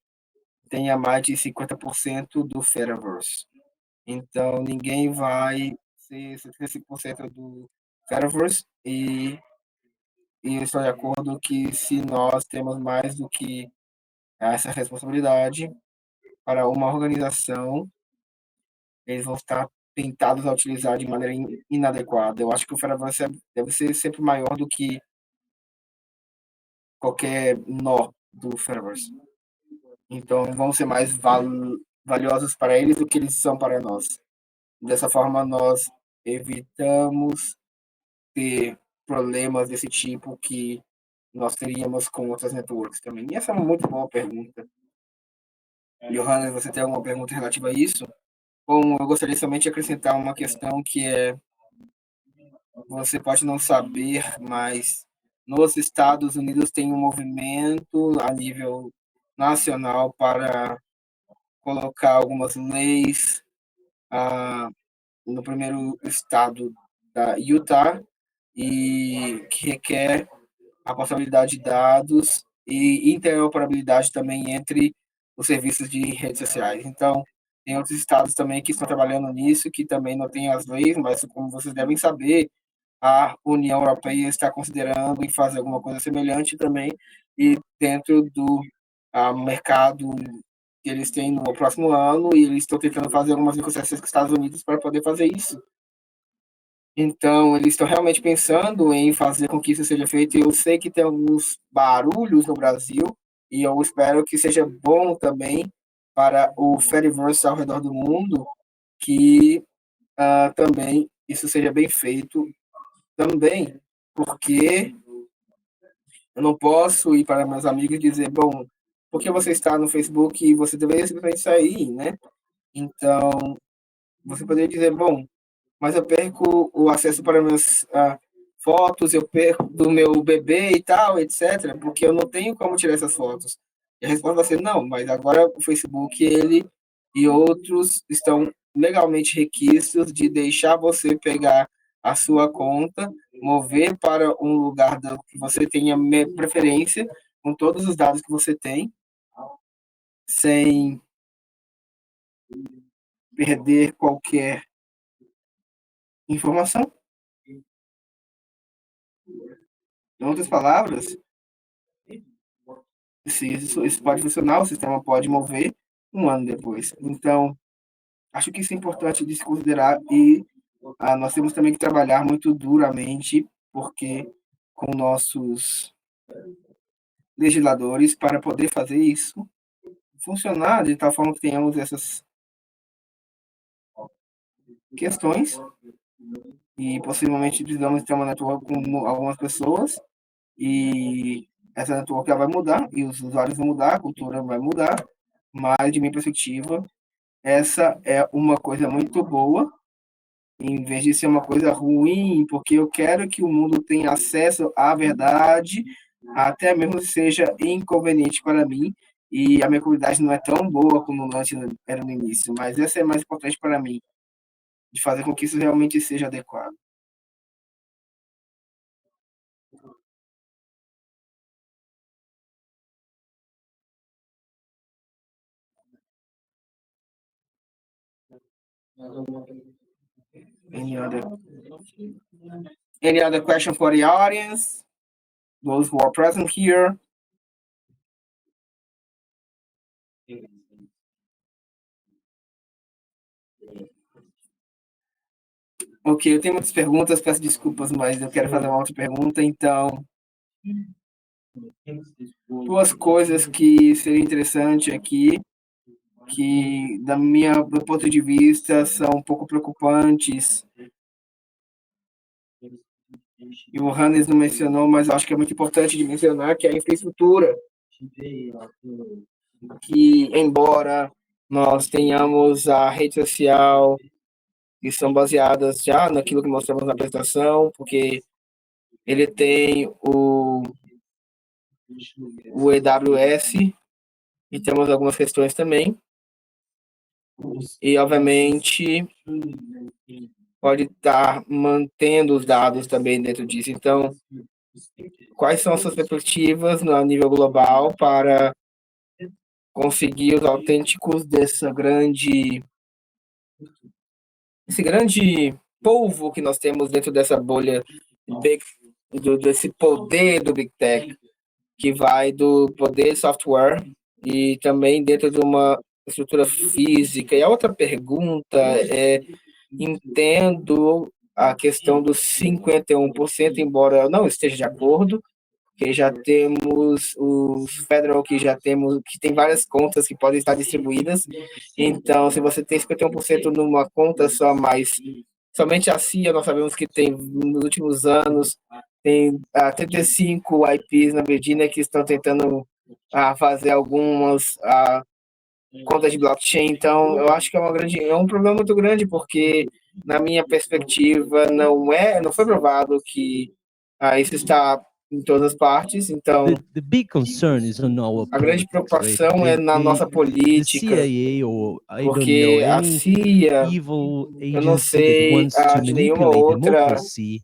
tenha mais de 50% do Fediverse. Então, ninguém vai ser 75% do Fediverse e estou de acordo que se nós temos mais do que essa responsabilidade para uma organização, eles vão estar tentados a utilizar de maneira inadequada. Eu acho que o Fediverse deve ser sempre maior do que qualquer nó do Fediverse. Então, vão ser mais valiosos para eles do que eles são para nós. Dessa forma, nós evitamos ter problemas desse tipo que nós teríamos com outras networks também. E essa é uma muito boa pergunta. Johannes, você tem alguma pergunta relativa a isso? Bom, eu gostaria somente de acrescentar uma questão que você pode não saber, mas nos Estados Unidos tem um movimento a nível nacional para colocar algumas leis no primeiro estado da Utah e que requer a passabilidade de dados e interoperabilidade também entre os serviços de redes sociais. Então, tem outros estados também que estão trabalhando nisso, que também não têm as leis, mas como vocês devem saber, a União Europeia está considerando em fazer alguma coisa semelhante também, e dentro do mercado que eles têm no próximo ano, e eles estão tentando fazer algumas negociações com os Estados Unidos para poder fazer isso. Então, eles estão realmente pensando em fazer com que isso seja feito. Eu sei que tem alguns barulhos no Brasil, e eu espero que seja bom também para o Fediverse ao redor do mundo, que também isso seja bem feito também, porque eu não posso ir para meus amigos e dizer, bom, porque você está no Facebook e você deveria simplesmente sair, né? Então, você poderia dizer, bom, mas eu perco o acesso para minhas fotos, eu perco do meu bebê e tal, etc., porque eu não tenho como tirar essas fotos. E a resposta vai ser, não, mas agora o Facebook, ele e outros estão legalmente requisitos de deixar você pegar a sua conta, mover para um lugar que você tenha preferência, com todos os dados que você tem, sem perder qualquer informação. Em outras palavras, se isso pode funcionar, o sistema pode mover um ano depois. Então, acho que isso é importante de se considerar e nós temos também que trabalhar muito duramente, porque com nossos legisladores, para poder fazer isso funcionar de tal forma que tenhamos essas questões e possivelmente precisamos ter uma network com algumas pessoas e essa network vai mudar e os usuários vão mudar, a cultura vai mudar, mas de minha perspectiva, essa é uma coisa muito boa, em vez de ser uma coisa ruim, porque eu quero que o mundo tenha acesso à verdade, até mesmo se seja inconveniente para mim, e a minha comunidade não é tão boa como antes era no início, mas essa é mais importante para mim, de fazer com que isso realmente seja adequado. Any other question for the audience? Those who are present here? Ok, eu tenho muitas perguntas, peço desculpas, mas eu quero fazer uma outra pergunta, então... Duas coisas que seria interessante aqui, que do ponto de vista são um pouco preocupantes, e o Hannes não mencionou, mas eu acho que é muito importante de mencionar, que é a infraestrutura, que embora nós tenhamos a rede social, que são baseadas já naquilo que mostramos na apresentação, porque ele tem o AWS, e temos algumas questões também, e obviamente pode estar mantendo os dados também dentro disso. Então, quais são as suas perspectivas no nível global para conseguir os autênticos esse grande polvo que nós temos dentro dessa bolha desse poder do Big Tech, que vai do poder software e também dentro de uma estrutura física. E a outra pergunta é, entendo a questão dos 51%, embora eu não esteja de acordo, porque já temos os federal que tem várias contas que podem estar distribuídas. Então, se você tem 51% numa conta só, mas somente a CIA, nós sabemos que tem, nos últimos anos, tem 35 IPs na Virgínia que estão tentando fazer algumas contas de blockchain. Então, eu acho que é um problema muito grande, porque, na minha perspectiva, não foi provado que isso está em todas as partes. Então, The big concern is on our a grande politics, preocupação right? é na nossa The política, CIA or I don't know porque a any CIA, evil eu não agency that sei wants to de nenhuma manipulate outra democracy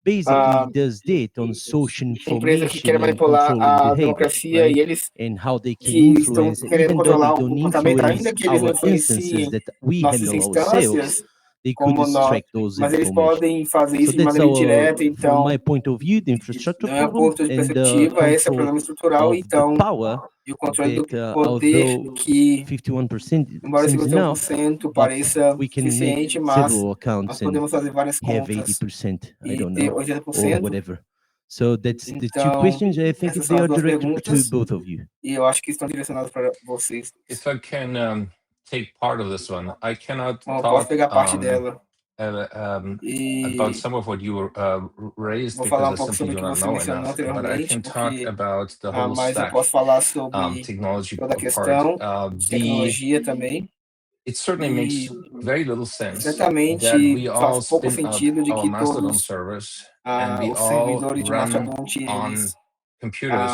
basically does that on social empresa que information quer and manipular controlling a behavior, democracia, right? e eles And how they can que estão influence, querendo even though they controlar o don't comportamento, influence ainda que eles não our instances influenciem that we nossas handle ourselves, instâncias, they could como nós, extract those mas eles information. podem fazer So isso de that's maneira our, indireta. from Então, my point of view, the infrastructure do meu problem ponto de and the perspectiva, esse é o control problema estrutural. of the Então, power e o controle do that poder although que, 51% embora seems enough, 51% but pareça we can make suficiente, mas several nós accounts and podemos fazer várias have contas 80%, I e don't ter know, or 80%. whatever. So that's the two Então, questions. I think essas they são as are duas directed to perguntas, both of you. e eu acho que estão direcionadas para vocês. If I can take part of this one, I cannot Bom, eu posso talk pegar parte dela. about some of what you raised Vou because falar I pouco simply sobre o do que not você know mencionou enough. But I anteriormente, can talk porque about the whole mas eu stack posso falar sobre technology toda a part. questão de tecnologia também. It certainly E makes very little sense that certamente we faz all pouco spin up sentido de our que Mastodon todos servers and we os all servidores de run Mastodonte on eles computers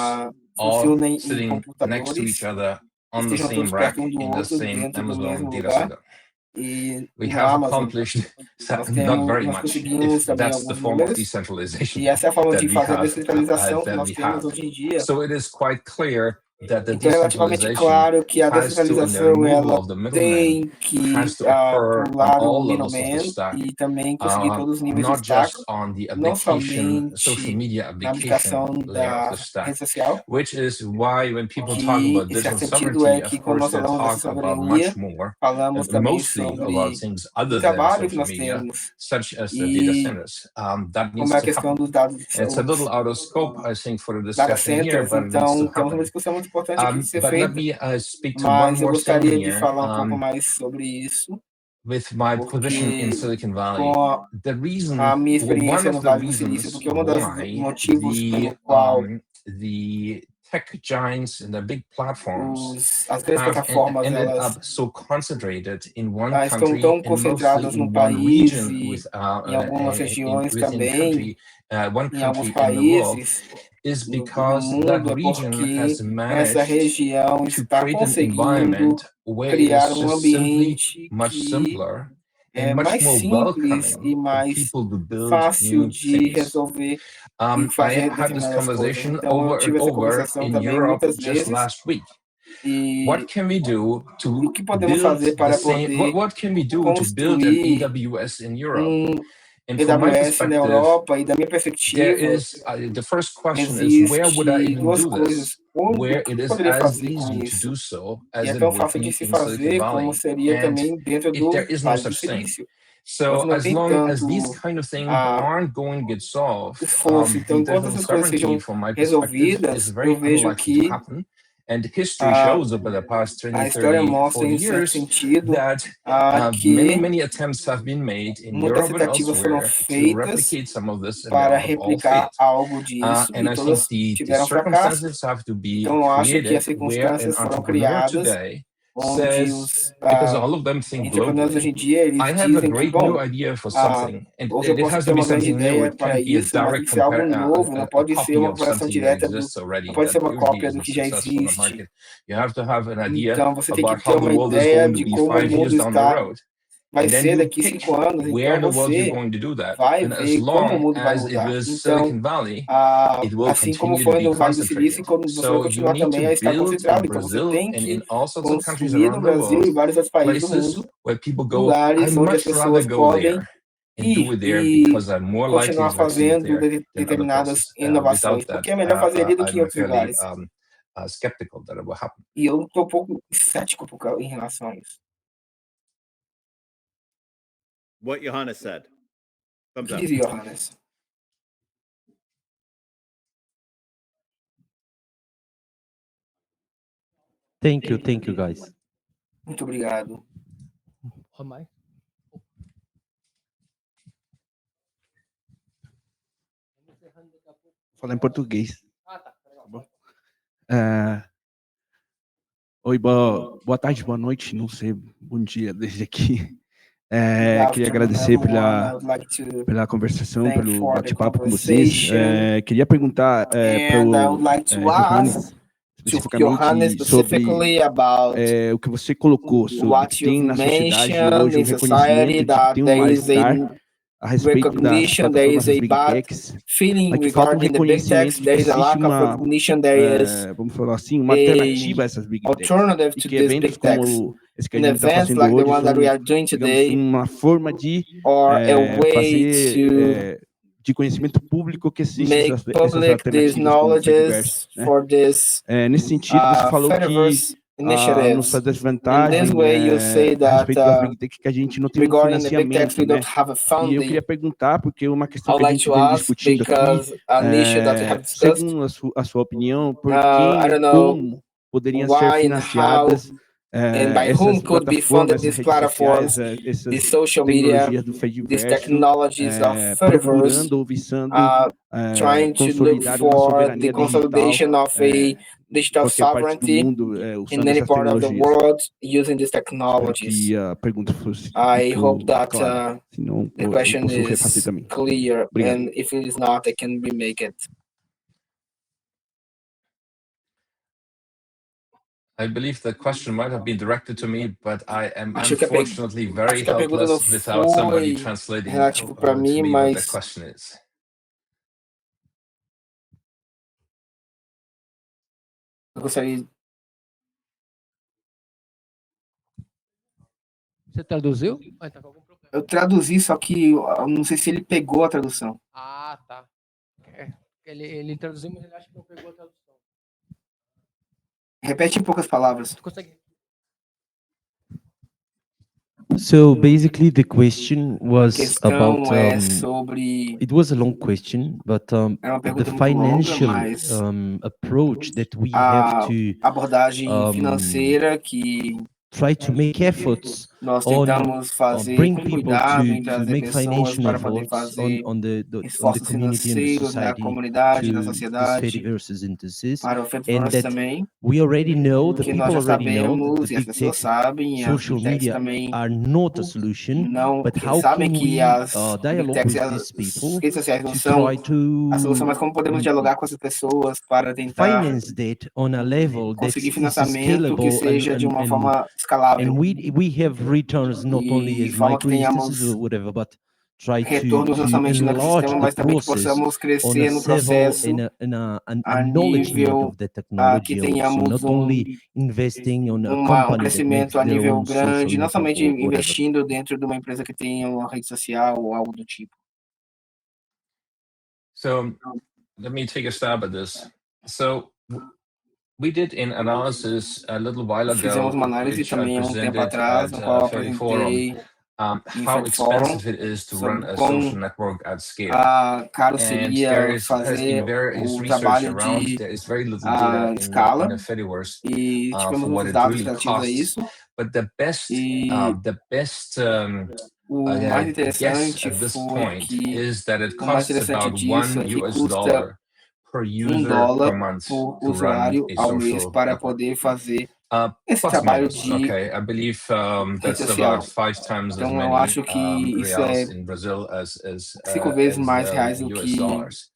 all funcionem em sitting next to each computadores, other on the estejam same todos rack perto um do in the outro same dentro do Amazon mesmo data lugar. center. E We no have Amazon accomplished nós conseguimos também that's the alguns form of números, decentralization e essa é a forma that de we fazer a have descentralização que that nós we temos have. hoje em dia. So it is quite clear that the Então é relativamente decentralization claro que a has to, and the descentralização removal ela of the middleman tem que has to occur on pular o all levels of the middleman stack, e também conseguir todos os níveis de not stack, just on the não application, social somente media na application aplicação layer of da the stack, rede social, which is why when people talk que, about em certo digital sentido, é sovereignty, que of quando course, nós they falamos dessa talk about soberania, much more, falamos também mostly about sobre things o other than trabalho que social nós media, temos such as the data e centers. That como needs é a to questão happen. dos dados, It's a little out of scope, I think, for the data discussion here, centers. but it needs to Então, temos uma happen. discussão muito importante aqui de ser But let feita, me speak to one mas eu more thing gostaria de here. falar um pouco mais sobre isso, With my position in porque Silicon Valley, com the reason, a minha one experiência no of the Vale do Silício, reasons porque um dos why motivos pelo qual the tech giants and the big platforms as grandes have plataformas ended elas up so concentrated in one estão country tão and mostly concentradas in num one país region e em algumas regiões within também, one em alguns country in the world, países is no because that mundo, é region has porque essa managed região to está create an conseguindo environment where it criar is just simply ambiente much que simpler é and much mais more simples e welcoming for mais people to build fácil new de things. resolver e I fazer had this determinadas coisas. conversation Então, eu over and tive essa over conversação in também Europe muitas just vezes. last week. E What can we do to o que podemos build fazer the para same? poder What can we do to build an construir AWS in Europe? And from my AWS na perspective, Europa? E da minha there perspectiva, is the first question is where would I existe even duas do coisas. this? O Where que it eu is poderia as fazer com easy to isso? do so E as é it tão would fácil de be se in Silicon fazer como Valley. seria And também dentro there do is no Vale do such thing. Silício. So Não as tem long as tanto these kind of things aren't going to get solved, esforço. Então, the enquanto digital essas coisas sovereignty, sejam from my perspective, is resolvidas, very eu vejo unlikely to que happen. And history shows over the past 20, a história 30, mostra, 40 em certo years sentido, that que many attempts have been made in muitas Europe and tentativas foram elsewhere to feitas replicate some of this, and they para have all replicar failed. algo disso, And e I think todas the tiveram fracasso. circumstances have to be Então, eu acho que as created where an circunstâncias foram entrepreneur criadas today onde says, os because all of them think entrepreneurs hoje globally, em dia eles I have a dizem que, great new bom, idea for something, and hoje eu it posso has ter to be uma grande something new. ideia It para can't be a isso, mas tem direct que ser algo novo, não a pode ser copy uma of comparação something that direta exists não already pode that ser uma usually cópia do isn't que já successful in the existe. market. You have to have an idea Então, você tem que about ter how the uma world is ideia going to de be como o 5 years mundo down the road. vai And then ser you daqui pick 5 anos. where in Então, the world you're você going to do that. vai And as ver como o long mundo vai as it mudar. is Então, Silicon Valley, it will assim como continue to foi be no Vale do Silício, concentrated. você vai So you continuar need também to a estar build in concentrado. Então, você Brazil tem and in que all sorts of countries construir no around the Brasil e world vários outros países do places mundo, where people go, lugares I onde as much rather pessoas go podem there and do ir it there e because I'm more likely continuar to succeed fazendo there than other determinadas places. inovações, Without that, porque é melhor fazer ali do que em I'm outros fairly lugares. skeptical that it will happen. E eu estou um pouco cético em relação a isso. What Johannes said. O Thumbs que up. diz Johannes? Thank you, guys. Muito obrigado. Romai. Falar em português. Ah, tá. Legal. Tá bom? Oi, boa tarde, boa noite, não sei, bom dia desde aqui. Queria agradecer pela conversação, pelo bate-papo com vocês. Queria perguntar para o Johannes, especificamente sobre o que você colocou, sobre que tem na sociedade hoje um reconhecimento de que tem um mal-estar a respeito das plataformas das Big Techs, mas que falta um reconhecimento de que existe uma, vamos falar assim, uma alternativa a essas Big Techs, e que eventos como esse que a gente está fazendo hoje são, digamos, uma forma de fazer de conhecimento público que existem essas alternativas como o Fediverse, né? Nesse sentido, você falou que nos faz desvantagem a respeito das Big Techs que a gente não tem um financiamento, né? E eu queria perguntar, porque uma questão que a gente vem discutindo aqui, segundo a sua opinião, por quem e como poderiam ser financiadas essas plataformas, essas redes sociais, essas tecnologias do Fediverse, procurando ou visando consolidar uma soberania digital sovereignty in any part of the world using these technologies. I hope that the question is clear, and if it is not, I can remake it. I believe the question might have been directed to me, but I am unfortunately very helpless without somebody translating to me what the question is. Eu gostaria. Você traduziu? Eu traduzi, só que eu não sei se ele pegou a tradução. Ah, tá. Ele traduziu, mas ele acha que não pegou a tradução. Repete em poucas palavras. So basically, the question was about. It was a long question, but the financial approach that we have to abordagem financeira que try to make efforts on bring people to make financial efforts on the community and the society to this Fediverse synthesis, and that we already know, the people already know that the big tech social media are not a solution, but how can we dialogue with these people to try to a solução, mas como podemos dialogar com essas pessoas para tentar finance that on a level that conseguir financiamento que seja de uma forma escalável. And we have returns not only as micro instances or whatever, but try to enlarge the process on a several and a acknowledgement of the technology also, not only investing on a company crescimento a nível grande, não somente investindo dentro de uma empresa que tenha uma rede social ou algo do tipo. So let me take a stab at this. So we did an analysis a little while ago, fizemos uma análise também um tempo atrás, no qual apresentei how expensive it is to run a social network at scale. Caro seria fazer o trabalho de escala, in the Fediverse e tivemos for what muitos it dados really relativos a costs. isso. But the best O mais interessante at this foi point que is that it o mais costs interessante about disso é que custa per user $1 per month por to usuário run a ao mês social para network. poder fazer esse Plus trabalho minus, de okay. I believe that's social. about 5 times as Então many eu acho que isso reals in Brazil as 5 vezes mais reais do US que dollars.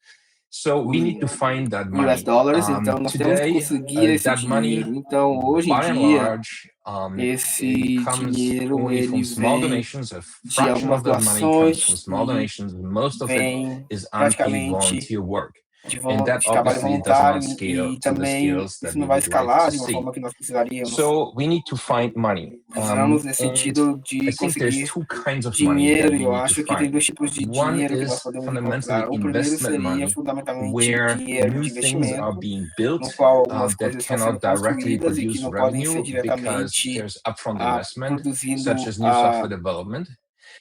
So we need to find that money. US dollars, então nós temos que Today, conseguir esse that money, dinheiro. Então hoje em by and dia large, esse it comes dinheiro only from ele small vem donations. A de fraction algumas of that money comes from doações small e donations. Most of it vem is unpaid praticamente volunteer work. de And that trabalho obviously does voluntário, not scale e to the também scales that isso we não vai would like escalar to de uma see. forma que nós precisaríamos. So we need to find money. Precisamos nesse And sentido de I think there's conseguir two kinds of money that dinheiro. we Eu need to acho que tem find. dois tipos de One dinheiro que nós is podemos fundamentally encontrar. O primeiro investment seria money, fundamentalmente where dinheiro new de things are investimento, being built no qual algumas that coisas estão sendo cannot directly construídas e que produce não podem ser revenue because diretamente there's upfront investment, produzindo such as new software development.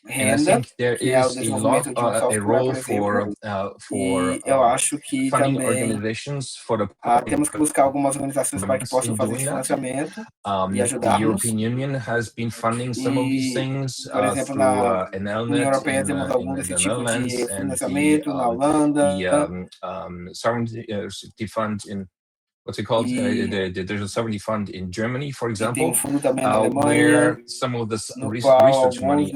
And I renda, think there que é o is desenvolvimento de um a software, role por exemplo. for E eu acho que funding também organizations for the temos que buscar algumas organizações para que possam in fazer doing esse that. financiamento e The ajudar-nos. European Union has been funding some of these things Por exemplo, through na Enelnet União Europeia temos algum in desse the tipo Netherlands de and financiamento na Holanda, the Sovereignty Fund in what's it called? There's a sovereignty fund in Germany, for example, where some of this research money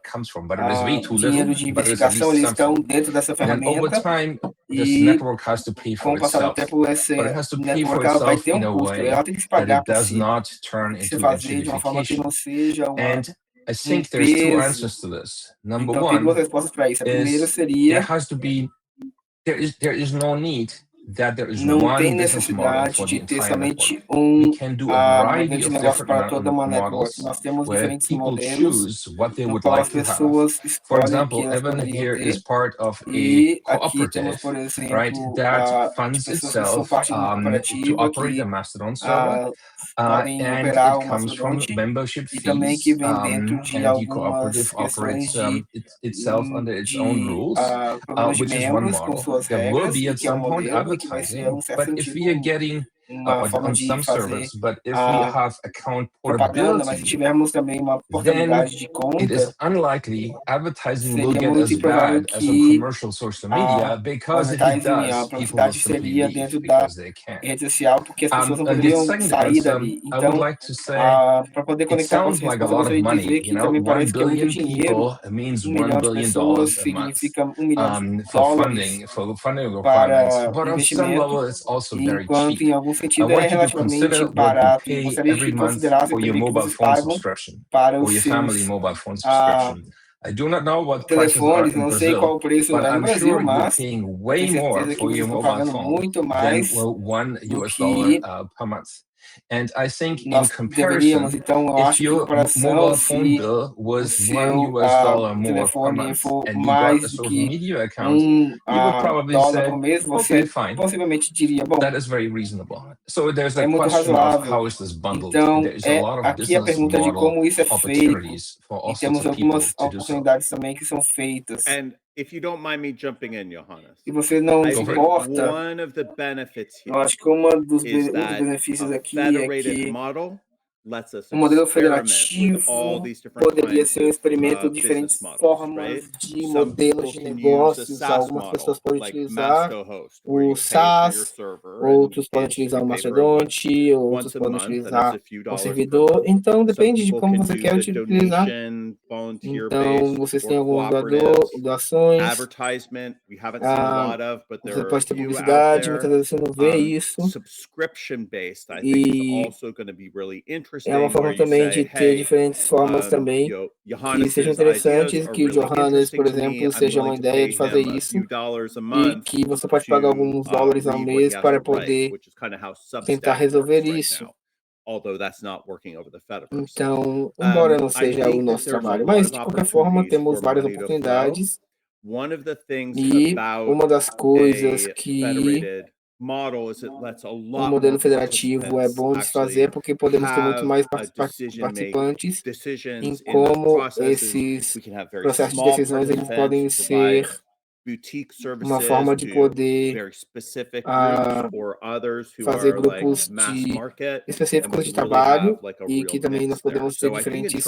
comes from, but it is way too little, but it is at least something. And over time, this network has to pay for itself, but it has to pay for itself in a way that it does not turn into gentrification. And I think there's two answers to this. Number one is there has to be, there is no need that there is one business model for the entire network. We can do a variety of different models where people choose what they would like to have. For example, Evan here is part of a cooperative, right, that funds itself to operate a Mastodon server, and it comes from membership fees, and the cooperative operates itself under its own rules, which is one model. There will be at some point advertising, but if we are getting on some servers, but if we have account portability, then it is unlikely advertising will get as bad as on commercial social media, because if it does, people will simply leave because they can't. And the second answer, I would like to say, it sounds like a lot of money, you know, 1 billion people means $1 billion a month for funding requirements, but on some level it's also very cheap. I want you to consider what you pay every month for your mobile phone subscription, or your family mobile phone subscription. I do not know what prices are in Brazil, but I'm sure you're paying way more for your mobile phone than $1 per month. And I think in comparison, if your mobile phone bill was $1 more per month and you got a social media account, you would probably say, okay, fine, that is very reasonable. So there's a question of how is this bundled? There is a lot of business model opportunities for all sorts of people to do so. And if you don't mind me jumping in, Johannes, I think one of the benefits here is that a federated model lets us modelo federativo poderia ser um experimento de diferentes formas de modelos de negócios. Algumas pessoas podem utilizar o SaaS, outros podem utilizar o Mastodonte, outros podem utilizar o servidor. Então, depende de como você quer utilizar. Então, vocês têm algumas doações. Você pode ter publicidade, muitas vezes você não vê isso. E é uma forma também de ter diferentes formas também que sejam interessantes, que o Johannes, por exemplo, seja uma ideia de fazer isso, e que você pode pagar alguns dólares ao mês para poder tentar resolver isso. Então, embora não seja o nosso trabalho, mas de qualquer forma temos várias oportunidades, e uma das coisas que o modelo federativo é bom de fazer porque podemos ter muito mais participantes em como esses processos de decisões eles podem ser uma forma de poder fazer grupos específicos de trabalho e que também nós podemos ter diferentes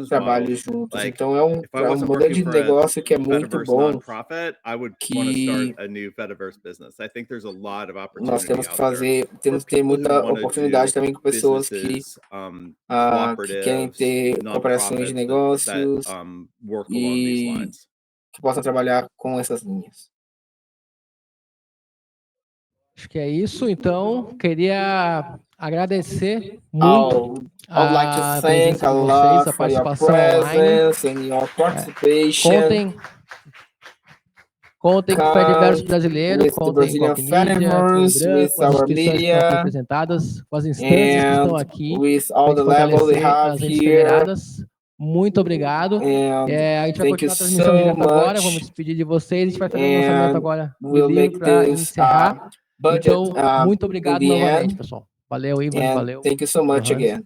trabalhos juntos. Então é um modelo de negócio que é muito bom, que nós temos que fazer, temos que ter muita oportunidade também com pessoas que querem ter operações de negócios e que possam trabalhar com essas linhas. Acho que é isso, então. Queria agradecer muito a presença de vocês, a participação online. Contem com o Fediverso brasileiro, contem com a Wikimedia, com as instituições que estão apresentadas, com as instâncias que estão aqui, as redes federadas. Muito obrigado. A gente vai continuar a transmissão direto agora. Vamos despedir de vocês. A gente vai fazer um lançamento agora do livro para encerrar. Então, muito obrigado novamente, pessoal. Valeu, Ivan. Valeu. Thank you so much again.